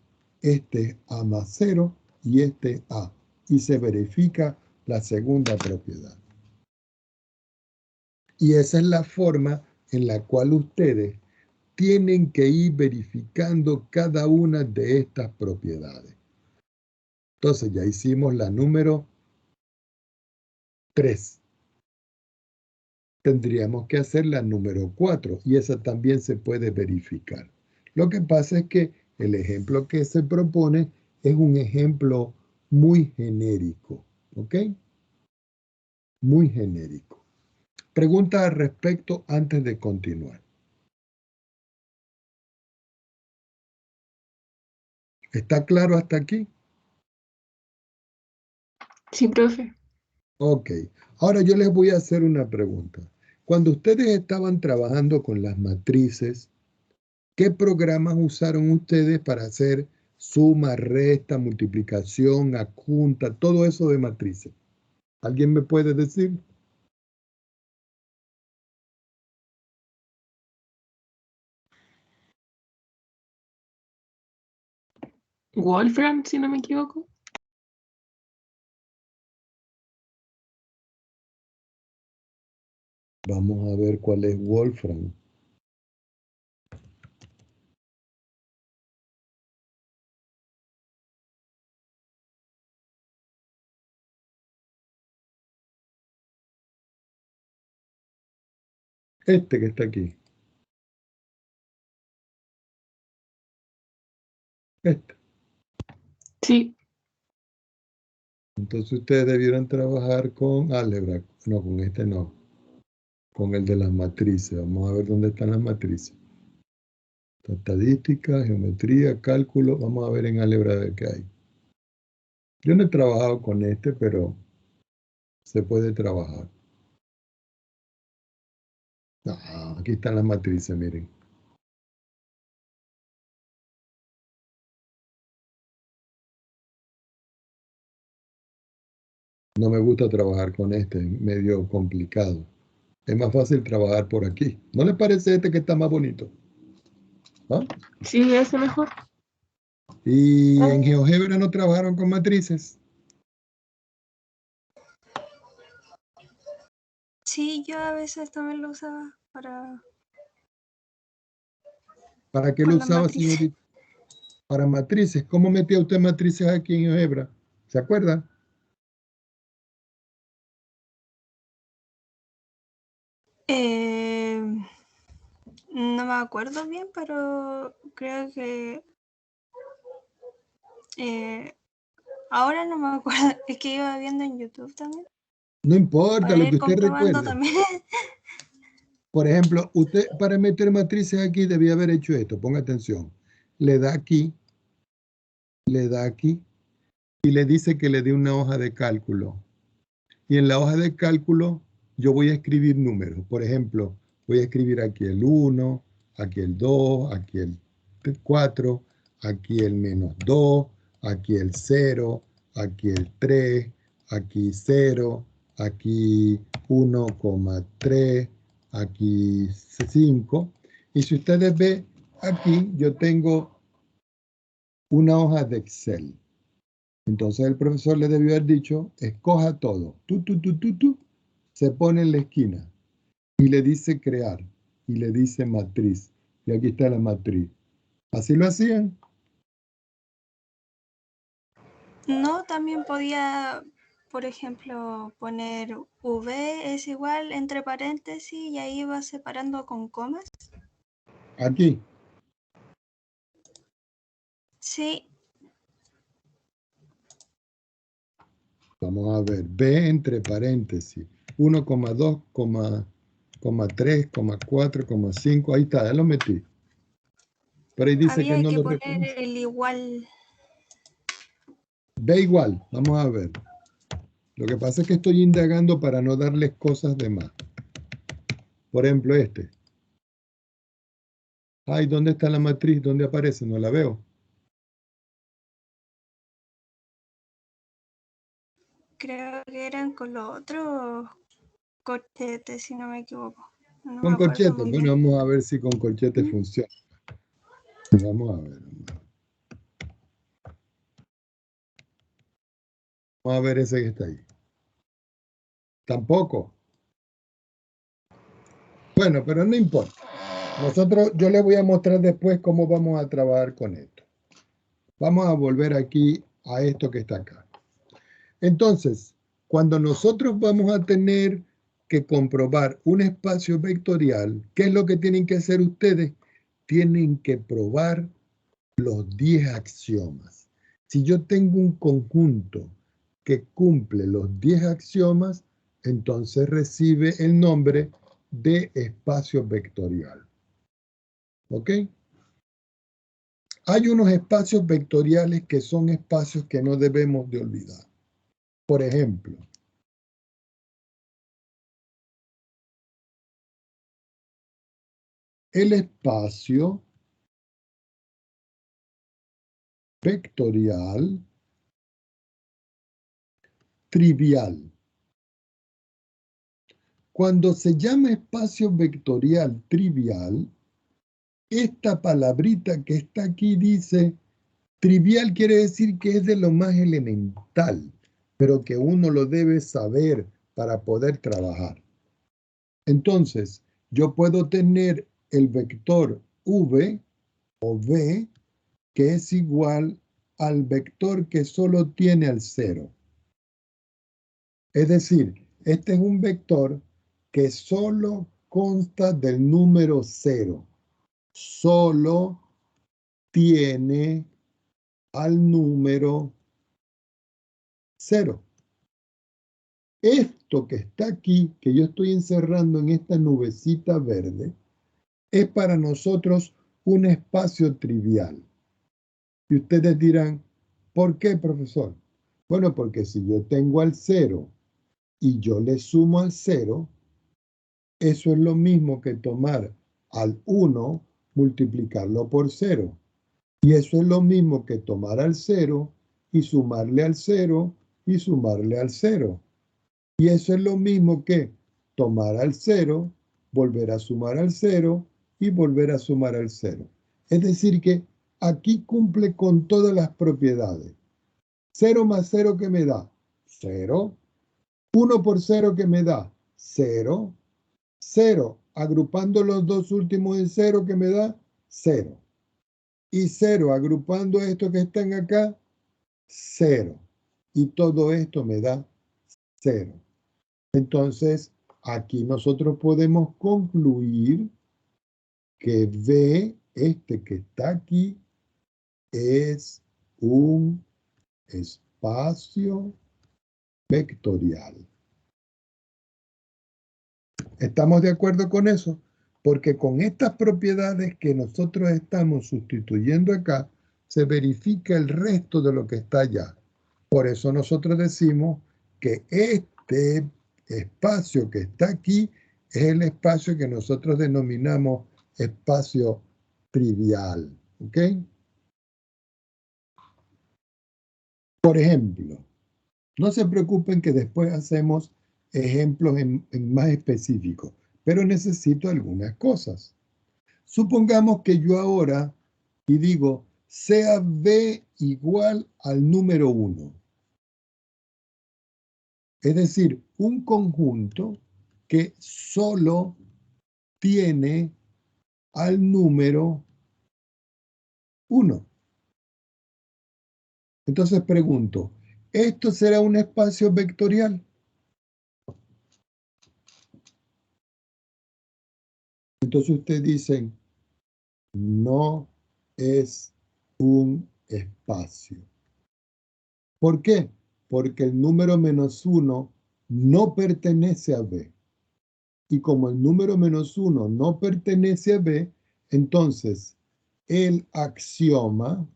este es A más 0 y este es A. Y se verifica la segunda propiedad. Y esa es la forma en la cual ustedes tienen que ir verificando cada una de estas propiedades. Entonces ya hicimos la número 3. Tendríamos que hacer la número 4 y esa también se puede verificar. Lo que pasa es que el ejemplo que se propone es un ejemplo muy genérico, ¿ok? Muy genérico. Pregunta al respecto antes de continuar. ¿Está claro hasta aquí? Sí, profe. Ok. Ahora yo les voy a hacer una pregunta. Cuando ustedes estaban trabajando con las matrices, ¿qué programas usaron ustedes para hacer suma, resta, multiplicación, adjunta, todo eso de matrices? ¿Alguien me puede decir? Wolfram, si no me equivoco. Vamos a ver cuál es Wolfram. Este que está aquí. Este. Sí. Entonces ustedes debieron trabajar con álgebra. No, con este no. Con el de las matrices. Vamos a ver dónde están las matrices. Estadística, geometría, cálculo. Vamos a ver en álgebra de qué hay. Yo no he trabajado con este, pero se puede trabajar. Aquí están las matrices, miren. No me gusta trabajar con este, es medio complicado. Es más fácil trabajar por aquí. ¿No les parece este que está más bonito? ¿Ah? Sí, ese mejor. Y en GeoGebra no trabajaron con matrices. Sí, yo a veces también lo usaba para ¿Para qué lo con las usaba, matrices. señorita? Para matrices. ¿Cómo metía usted matrices aquí en GeoGebra? ¿Se acuerda? No me acuerdo bien, pero creo que ahora no me acuerdo. Es que iba viendo en YouTube también. No importa Para lo que ir usted comprobando recuerde. también. Por ejemplo, usted para meter matrices aquí debía haber hecho esto. Ponga atención. Le da aquí y le dice que le dé una hoja de cálculo. Y en la hoja de cálculo yo voy a escribir números. Por ejemplo, voy a escribir aquí el 1, aquí el 2, aquí el 4, aquí el -2, aquí el 0, aquí el 3, aquí 0, aquí 1,3, aquí 5. Y si ustedes ven, aquí yo tengo una hoja de Excel. Entonces el profesor le debió haber dicho, escoja todo. Se pone en la esquina y le dice crear y le dice matriz. Y aquí está la matriz. ¿Así lo hacían? No, también podía, por ejemplo, poner V es igual entre paréntesis y ahí va separando con comas. Aquí. Sí, Vamos a ver. B entre paréntesis. 1,2, 3, 4, 5. Ahí está, ya lo metí. Pero ahí dice que había no que lo poner reconoce. el igual. B igual. Vamos a ver. Lo que pasa es que estoy indagando para no darles cosas de más. Por ejemplo, este. Ay, ¿dónde está la matriz? ¿Dónde aparece? No la veo. Creo que eran con los otros corchetes, si no me equivoco. No me Con acuerdo corchete. muy Bueno, bien. vamos a ver si con corchete funciona. Vamos a ver. Vamos a ver ese que está ahí. Tampoco. Bueno, pero no importa. Yo les voy a mostrar después cómo vamos a trabajar con esto. Vamos a volver aquí a esto que está acá. Entonces, cuando nosotros vamos a tener que comprobar un espacio vectorial, ¿qué es lo que tienen que hacer ustedes? Tienen que probar los 10 axiomas. Si yo tengo un conjunto que cumple los 10 axiomas, entonces recibe el nombre de espacio vectorial. ¿Ok? Hay unos espacios vectoriales que son espacios que no debemos de olvidar. Por ejemplo, el espacio vectorial trivial. Cuando se llama espacio vectorial trivial, esta palabrita que está aquí dice, trivial quiere decir que es de lo más elemental, pero que uno lo debe saber para poder trabajar. Entonces, yo puedo tener el vector v o v que es igual al vector que solo tiene al 0. Es decir, este es un vector que solo consta del número 0. Solo tiene al número 0. Esto que está aquí, que yo estoy encerrando en esta nubecita verde, es para nosotros un espacio trivial. Y ustedes dirán, ¿por qué, profesor? Bueno, porque si yo tengo al 0 y yo le sumo al 0, eso es lo mismo que tomar al 1, multiplicarlo por 0. Y eso es lo mismo que tomar al 0 y sumarle al 0 y sumarle al 0. Y eso es lo mismo que tomar al 0, volver a sumar al 0 y volver a sumar al 0. Es decir que aquí cumple con todas las propiedades. 0 más 0 que me da 0. 1 por 0 que me da 0. 0 agrupando los dos últimos en 0 que me da 0. Y 0 agrupando esto que están acá 0. Y todo esto me da 0. Entonces, aquí nosotros podemos concluir que V, este que está aquí, es un espacio vectorial. ¿Estamos de acuerdo con eso? Porque con estas propiedades que nosotros estamos sustituyendo acá, se verifica el resto de lo que está allá. Por eso nosotros decimos que este espacio que está aquí es el espacio que nosotros denominamos espacio trivial. ¿Ok? Por ejemplo, no se preocupen que después hacemos ejemplos en más específicos, pero necesito algunas cosas. Supongamos que yo ahora, y digo, sea B igual al número 1. Es decir, un conjunto que solo tiene al número 1. Entonces pregunto, ¿esto será un espacio vectorial? Entonces ustedes dicen, no es un espacio. ¿Por qué? Porque el número -1 no pertenece a B. Y como el número -1 no pertenece a B, entonces el axioma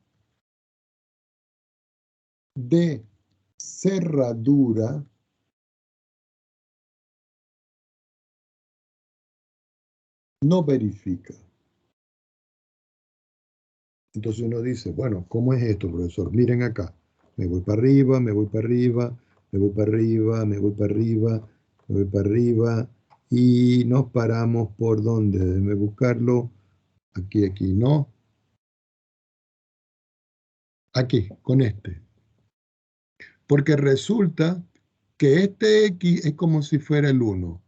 de cerradura no verifica. Entonces uno dice, bueno, ¿cómo es esto, profesor? Miren acá, me voy para arriba, me voy para arriba, me voy para arriba, me voy para arriba, me voy para arriba, y nos paramos por dónde, déjenme buscarlo, aquí, no, aquí, con este. Porque resulta que este X es como si fuera el 1,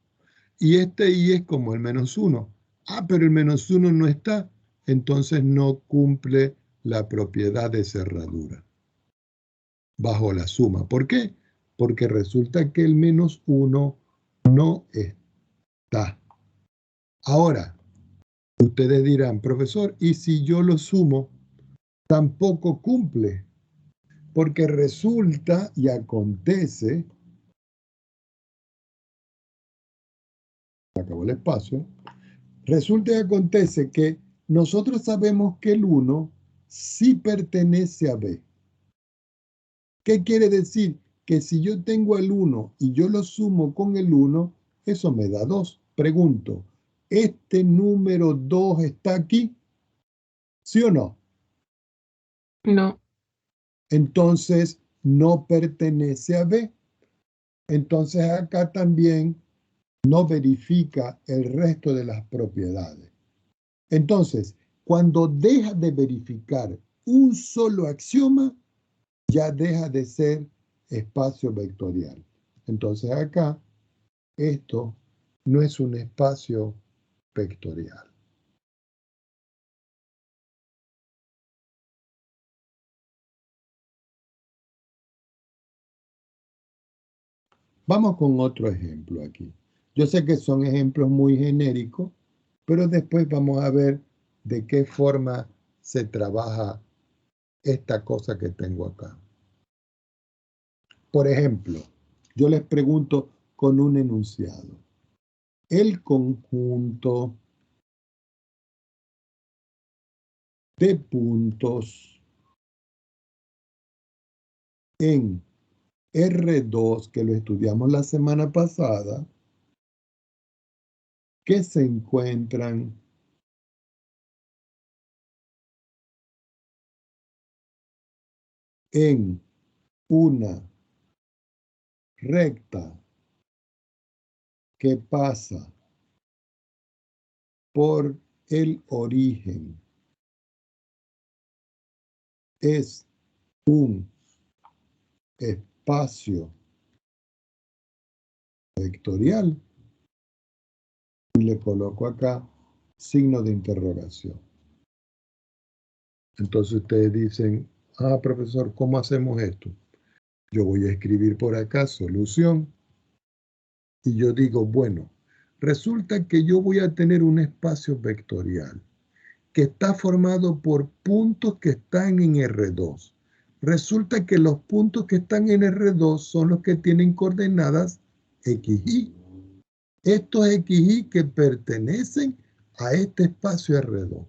y este Y es como el -1. Ah, pero el -1 no está, entonces no cumple la propiedad de cerradura bajo la suma. ¿Por qué? Porque resulta que el -1 no está. Ahora, ustedes dirán, profesor, ¿y si yo lo sumo? Tampoco cumple, porque resulta y acontece, se acabó el espacio, resulta y acontece que nosotros sabemos que el 1 sí pertenece a B. ¿Qué quiere decir? Que si yo tengo el 1 y yo lo sumo con el 1, eso me da 2. Pregunto, ¿este número 2 está aquí? ¿Sí o no? No. Entonces, no pertenece a B. Entonces, acá también no verifica el resto de las propiedades. Entonces, cuando deja de verificar un solo axioma, ya deja de ser espacio vectorial. Entonces acá, esto no es un espacio vectorial. Vamos con otro ejemplo aquí. Yo sé que son ejemplos muy genéricos, pero después vamos a ver de qué forma se trabaja esta cosa que tengo acá. Por ejemplo, yo les pregunto con un enunciado. El conjunto de puntos en R2, que lo estudiamos la semana pasada, que se encuentran en una recta que pasa por el origen es un espacio vectorial, y le coloco acá signo de interrogación. Entonces ustedes dicen, ah, profesor, ¿cómo hacemos esto? Yo voy a escribir por acá solución y yo digo, bueno, resulta que yo voy a tener un espacio vectorial que está formado por puntos que están en R2. Resulta que los puntos que están en R2 son los que tienen coordenadas XY. Estos XY que pertenecen a este espacio R2.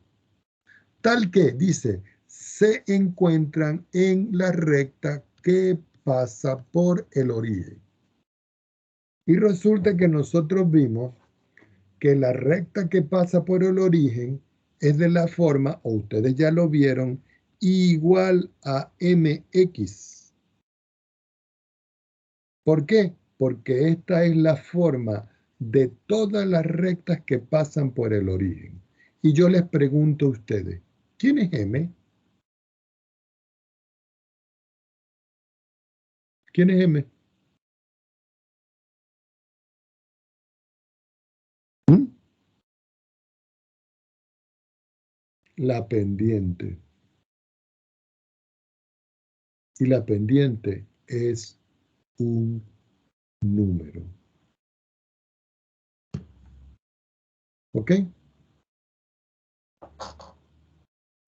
Tal que, dice, se encuentran en la recta que pasa por el origen. Y resulta que nosotros vimos que la recta que pasa por el origen es de la forma, o ustedes ya lo vieron, igual a mx. ¿Por qué? Porque esta es la forma de todas las rectas que pasan por el origen. Y yo les pregunto a ustedes, ¿quién es m? ¿Quién es M? ¿Mm? La pendiente. Y la pendiente es un número. ¿Ok?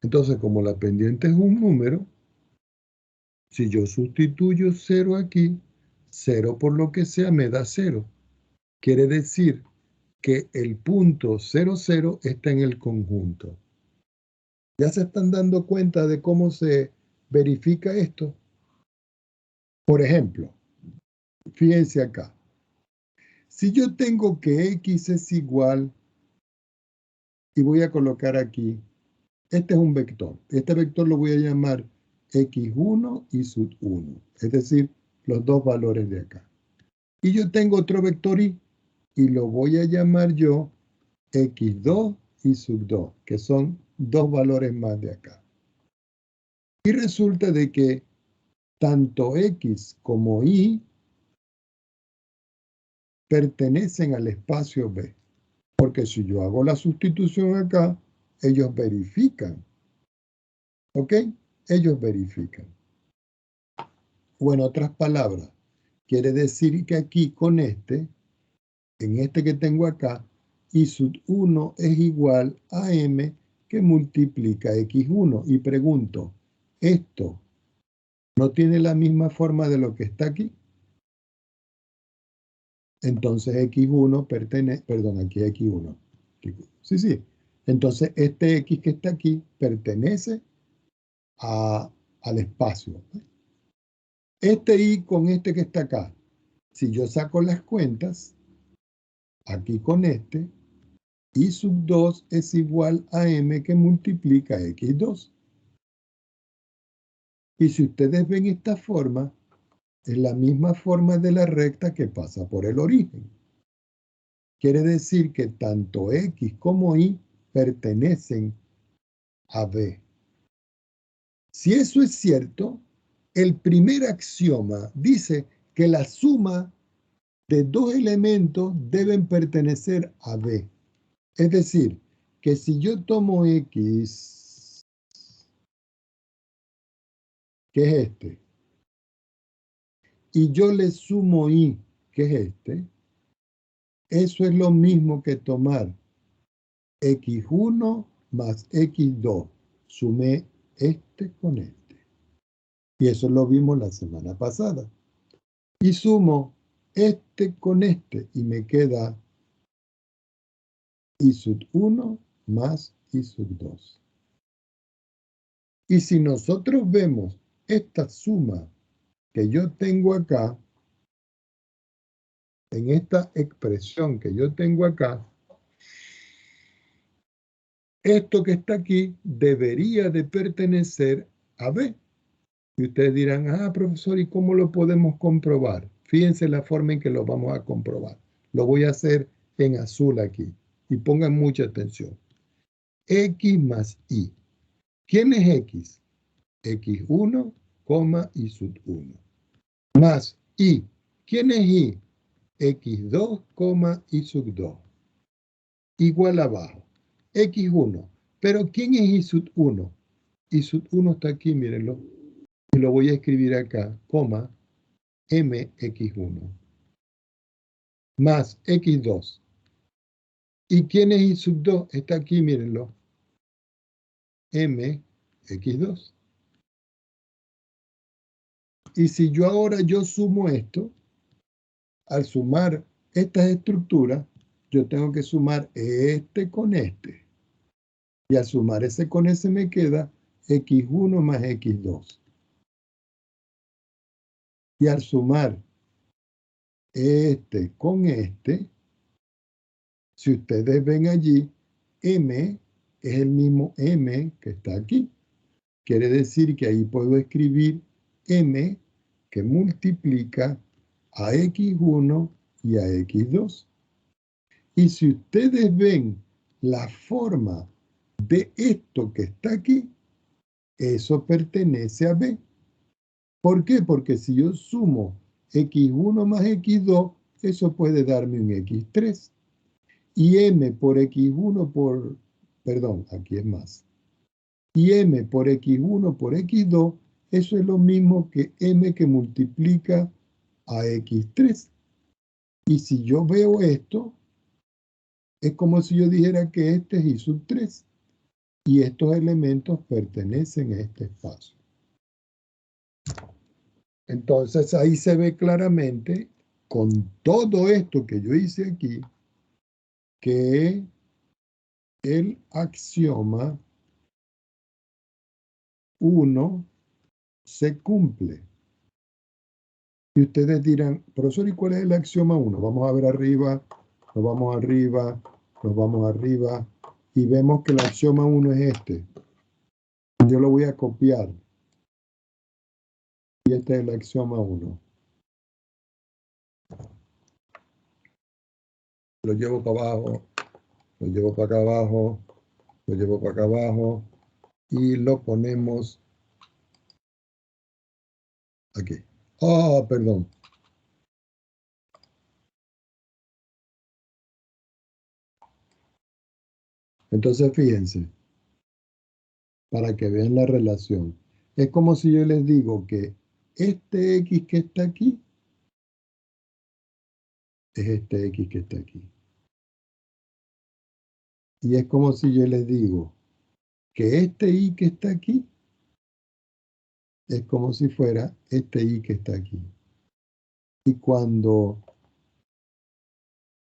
Entonces, como la pendiente es un número, si yo sustituyo 0 aquí, 0 por lo que sea me da 0. Quiere decir que el punto 0, 0 está en el conjunto. ¿Ya se están dando cuenta de cómo se verifica esto? Por ejemplo, fíjense acá. Si yo tengo que X es igual, y voy a colocar aquí, este es un vector. Este vector lo voy a llamar X1 y sub 1, es decir, los dos valores de acá. Y yo tengo otro vector Y, y lo voy a llamar yo X2 y sub 2, que son dos valores más de acá. Y resulta de que tanto X como Y pertenecen al espacio B. Porque si yo hago la sustitución acá, ellos verifican. ¿Ok? Ellos verifican. O en otras palabras, quiere decir que aquí con este, en este que tengo acá, Y sub 1 es igual a M que multiplica X1. Y pregunto, ¿esto no tiene la misma forma de lo que está aquí? Entonces X1 pertenece, perdón, aquí X1. Sí, sí. Entonces este X que está aquí pertenece al espacio. Este Y con este que está acá, si yo saco las cuentas, aquí con este, Y sub 2 es igual a M que multiplica X2. Y si ustedes ven esta forma, es la misma forma de la recta que pasa por el origen. Quiere decir que tanto X como Y pertenecen a B. Si eso es cierto, el primer axioma dice que la suma de dos elementos deben pertenecer a B. Es decir, que si yo tomo X, que es este, y yo le sumo Y, que es este, eso es lo mismo que tomar X1 más X2. Sumé este con este. Y eso lo vimos la semana pasada. Y sumo este con este y me queda Y sub 1 más Y sub 2. Y si nosotros vemos esta suma que yo tengo acá, en esta expresión que yo tengo acá, esto que está aquí debería de pertenecer a B. Y ustedes dirán, profesor, ¿y cómo lo podemos comprobar? Fíjense la forma en que lo vamos a comprobar. Lo voy a hacer en azul aquí. Y pongan mucha atención. X más Y. ¿Quién es X? X1, Y sub 1. Más Y. ¿Quién es Y? X2, Y sub 2. Igual abajo. X1. Pero ¿quién es Y sub 1? Y sub 1 está aquí, mírenlo. Y lo voy a escribir acá, coma, MX1. Más X2. ¿Y quién es Y sub 2? Está aquí, mírenlo. MX2. Y si yo ahora sumo esto, al sumar estas estructuras, yo tengo que sumar este con este. Y al sumar ese con ese me queda X1 más X2. Y al sumar este con este, si ustedes ven allí, M es el mismo M que está aquí. Quiere decir que ahí puedo escribir M que multiplica a X1 y a X2. Y si ustedes ven la forma de esto que está aquí, eso pertenece a B. ¿Por qué? Porque si yo sumo x1 más x2, eso puede darme un x3. Y m por x1 por, perdón, aquí es más. Y m por x1 por x2, eso es lo mismo que m que multiplica a x3. Y si yo veo esto, es como si yo dijera que este es I sub 3. Y estos elementos pertenecen a este espacio. Entonces ahí se ve claramente, con todo esto que yo hice aquí, que el axioma 1 se cumple. Y ustedes dirán, profesor, ¿y cuál es el axioma 1? Vamos a ver arriba, nos vamos arriba, nos vamos arriba, y vemos que el axioma 1 es este. Yo lo voy a copiar. Y este es el axioma 1. Lo llevo para abajo, lo llevo para acá abajo, lo llevo para acá abajo, y lo ponemos aquí. Ah, perdón. Entonces, fíjense, para que vean la relación. Es como si yo les digo que este X que está aquí es este X que está aquí. Y es como si yo les digo que este Y que está aquí es como si fuera este Y que está aquí. Y cuando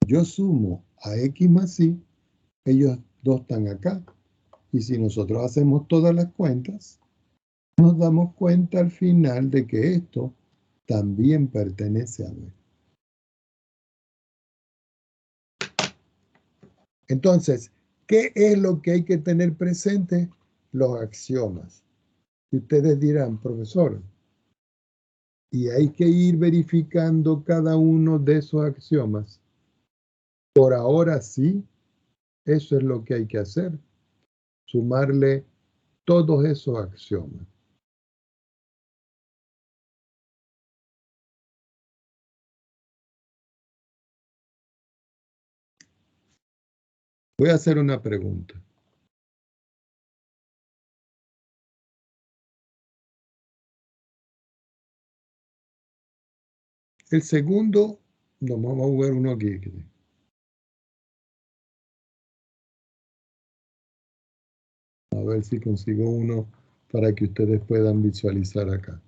yo sumo a X más Y, ellos dos están acá. Y si nosotros hacemos todas las cuentas, nos damos cuenta al final de que esto también pertenece a B. Entonces, ¿qué es lo que hay que tener presente? Los axiomas. Y ustedes dirán, profesor, y hay que ir verificando cada uno de esos axiomas. Por ahora sí, eso es lo que hay que hacer. Sumarle todos esos axiomas. Voy a hacer una pregunta. El segundo, nos vamos a ver uno aquí. A ver si consigo uno para que ustedes puedan visualizar acá.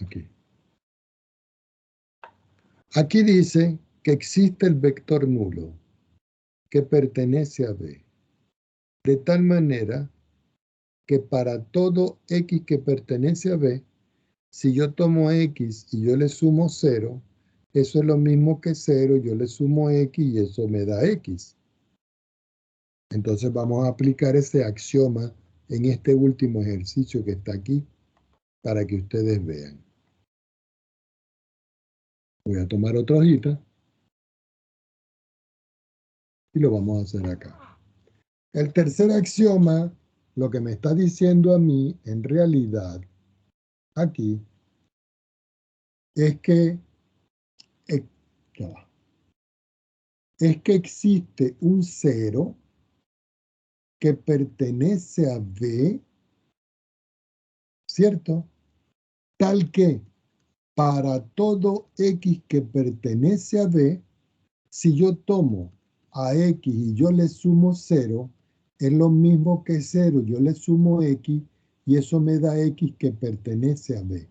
Aquí. Aquí dice que existe el vector nulo que pertenece a B, de tal manera que para todo X que pertenece a B, si yo tomo X y yo le sumo 0, eso es lo mismo que 0, yo le sumo X y eso me da X. Entonces vamos a aplicar ese axioma en este último ejercicio que está aquí para que ustedes vean. Voy a tomar otra hojita y lo vamos a hacer acá. El tercer axioma, lo que me está diciendo a mí, en realidad, aquí, es que existe un 0 que pertenece a B, ¿cierto? Tal que para todo X que pertenece a B, si yo tomo a X y yo le sumo 0, es lo mismo que 0, yo le sumo X y eso me da X que pertenece a B.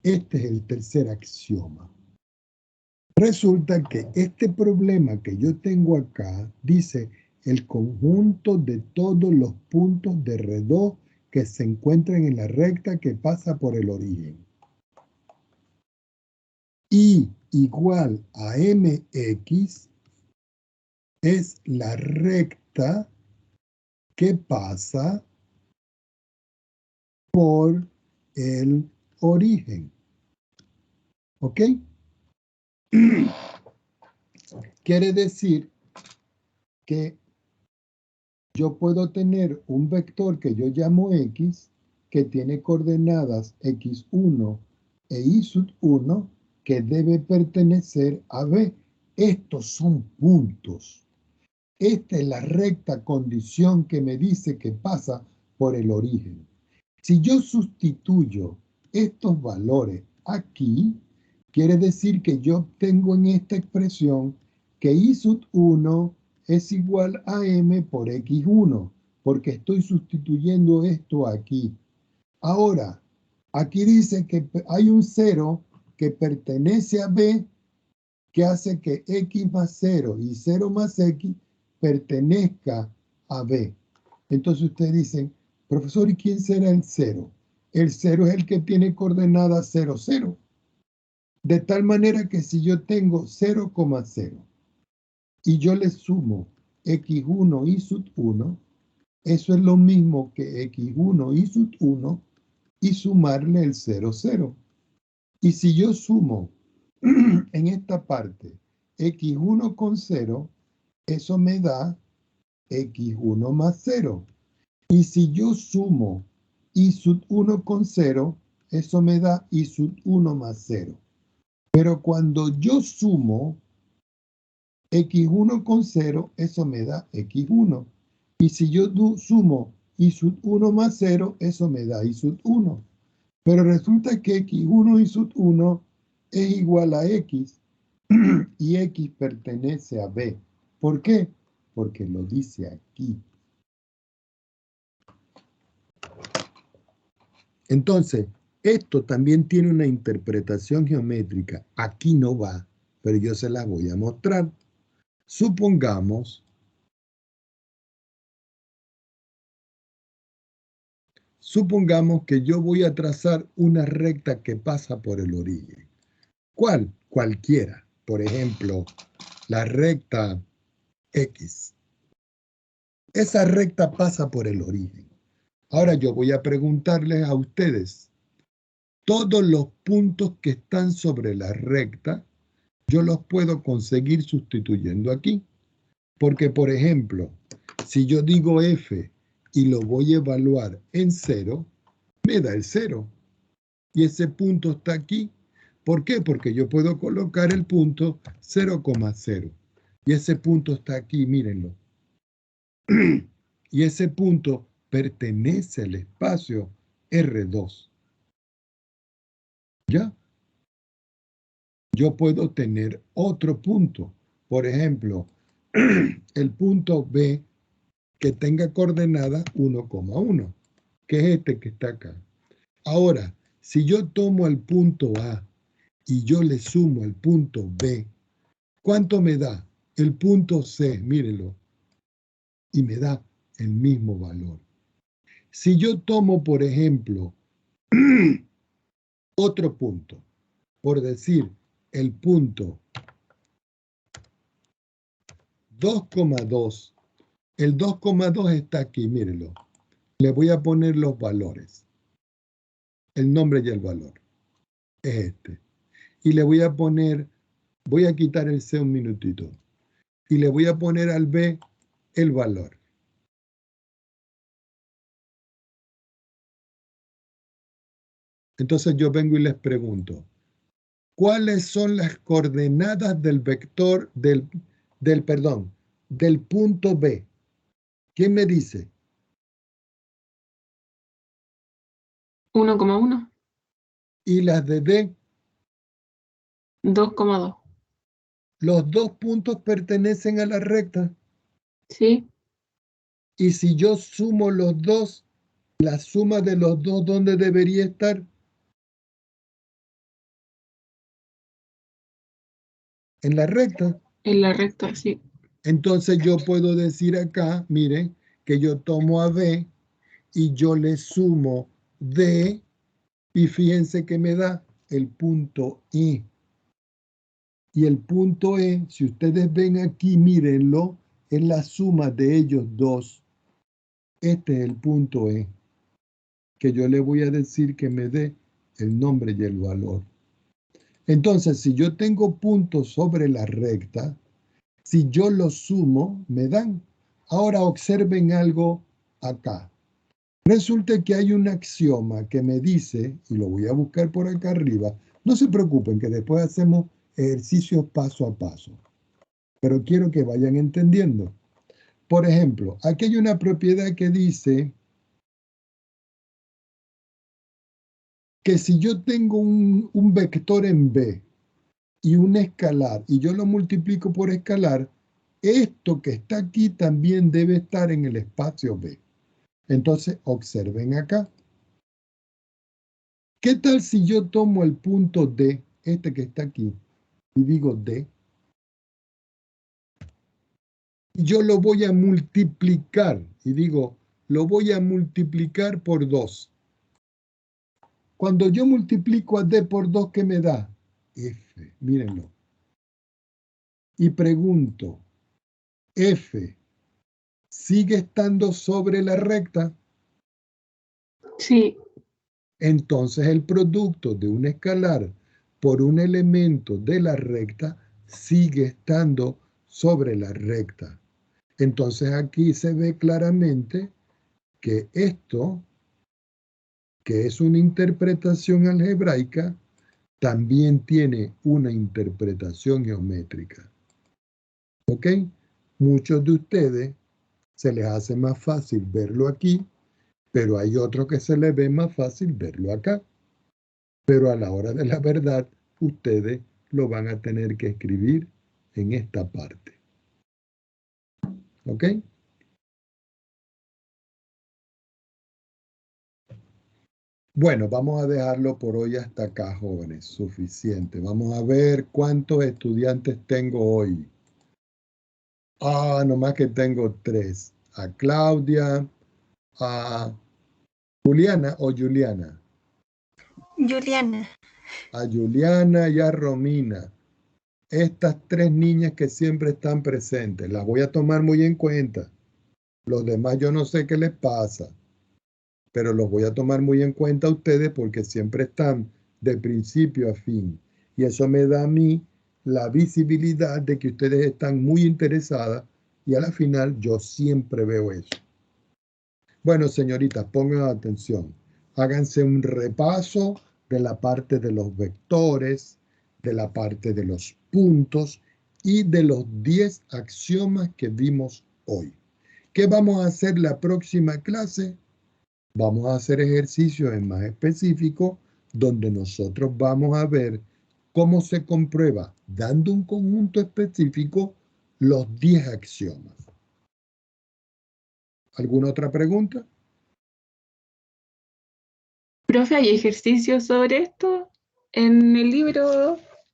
Este es el tercer axioma. Resulta que este problema que yo tengo acá dice el conjunto de todos los puntos de R2 que se encuentran en la recta que pasa por el origen. Y igual a MX es la recta que pasa por el origen. ¿Ok? Quiere decir que yo puedo tener un vector que yo llamo X, que tiene coordenadas X1 e Y sub 1, que debe pertenecer a B. Estos son puntos. Esta es la recta condición que me dice que pasa por el origen. Si yo sustituyo estos valores aquí, quiere decir que yo obtengo en esta expresión que Y sub 1 es igual a M por X1, porque estoy sustituyendo esto aquí. Ahora, aquí dice que hay un 0 que pertenece a B, que hace que X más 0 y 0 más X pertenezca a B. Entonces ustedes dicen, profesor, ¿y quién será el 0? El 0 es el que tiene coordenada 0, 0. De tal manera que si yo tengo 0,0 y yo le sumo X1 y sub 1, eso es lo mismo que X1 y sub 1 y sumarle el 0, 0. Y si yo sumo en esta parte X1 con 0, eso me da X1 más 0. Y si yo sumo Y sub 1 con 0, eso me da Y sub 1 más 0. Pero cuando yo sumo X1 con 0, eso me da X1. Y si yo sumo Y sub 1 más 0, eso me da Y sub 1. Pero resulta que X1 y sub 1 es igual a X y X pertenece a B. ¿Por qué? Porque lo dice aquí. Entonces, esto también tiene una interpretación geométrica. Aquí no va, pero yo se la voy a mostrar. Supongamos que yo voy a trazar una recta que pasa por el origen. ¿Cuál? Cualquiera. Por ejemplo, la recta X. Esa recta pasa por el origen. Ahora yo voy a preguntarles a ustedes, todos los puntos que están sobre la recta, yo los puedo conseguir sustituyendo aquí. Porque, por ejemplo, si yo digo F y lo voy a evaluar en 0, me da el 0. Y ese punto está aquí. ¿Por qué? Porque yo puedo colocar el punto 0,0. Y ese punto está aquí, mírenlo. Y ese punto pertenece al espacio R2. ¿Ya? Yo puedo tener otro punto. Por ejemplo, el punto B que tenga coordenada 1,1, que es este que está acá. Ahora, si yo tomo el punto A y yo le sumo el punto B, ¿cuánto me da? El punto C, mírenlo, y me da el mismo valor. Si yo tomo, por ejemplo, otro punto, por decir el punto 2,2, el 2,2 está aquí, mírenlo. Le voy a poner los valores, el nombre y el valor. Es este. Y le voy a poner, voy a quitar el C un minutito. Y le voy a poner al B el valor. Entonces yo vengo y les pregunto, ¿cuáles son las coordenadas del vector del punto B? ¿Quién me dice? 1,1. ¿Y las de D? 2,2. Los dos puntos pertenecen a la recta. Sí. Y si yo sumo los dos, la suma de los dos, ¿dónde debería estar? En la recta. En la recta, sí. Entonces yo puedo decir acá, miren, que yo tomo a B y yo le sumo D y fíjense que me da el punto E. Y el punto E, si ustedes ven aquí, mírenlo, es la suma de ellos dos. Este es el punto E, que yo le voy a decir que me dé el nombre y el valor. Entonces, si yo tengo puntos sobre la recta, si yo los sumo, me dan. Ahora observen algo acá. Resulta que hay un axioma que me dice, y lo voy a buscar por acá arriba, no se preocupen que después hacemos ejercicios paso a paso, pero quiero que vayan entendiendo. Por ejemplo, aquí hay una propiedad que dice que si yo tengo un vector en B y un escalar, y yo lo multiplico por escalar, esto que está aquí también debe estar en el espacio B. Entonces, observen acá. ¿Qué tal si yo tomo el punto D, este que está aquí, y digo D? Y yo lo voy a multiplicar, y digo, lo voy a multiplicar por 2. Cuando yo multiplico a D por 2, ¿qué me da? F, mírenlo. Y pregunto, F, ¿sigue estando sobre la recta? Sí, Entonces el producto de un escalar por un elemento de la recta sigue estando sobre la recta. Entonces aquí se ve claramente que esto, que es una interpretación algebraica, también tiene una interpretación geométrica. ¿Ok? Muchos de ustedes se les hace más fácil verlo aquí, pero hay otros que se les ve más fácil verlo acá. Pero a la hora de la verdad, ustedes lo van a tener que escribir en esta parte. ¿Ok? Bueno, vamos a dejarlo por hoy hasta acá, jóvenes. Suficiente. Vamos a ver cuántos estudiantes tengo hoy. Nomás que tengo 3. A Claudia, a Juliana o Juliana. Juliana. A Juliana y a Romina. Estas 3 niñas que siempre están presentes. Las voy a tomar muy en cuenta. Los demás yo no sé qué les pasa, pero los voy a tomar muy en cuenta a ustedes porque siempre están de principio a fin. Y eso me da a mí la visibilidad de que ustedes están muy interesadas y a la final yo siempre veo eso. Bueno, señoritas, pongan atención. Háganse un repaso de la parte de los vectores, de la parte de los puntos y de los 10 axiomas que vimos hoy. ¿Qué vamos a hacer la próxima clase? Vamos a hacer ejercicios en más específico donde nosotros vamos a ver cómo se comprueba, dando un conjunto específico, los 10 axiomas. ¿Alguna otra pregunta? profe, ¿hay ejercicios sobre esto en el libro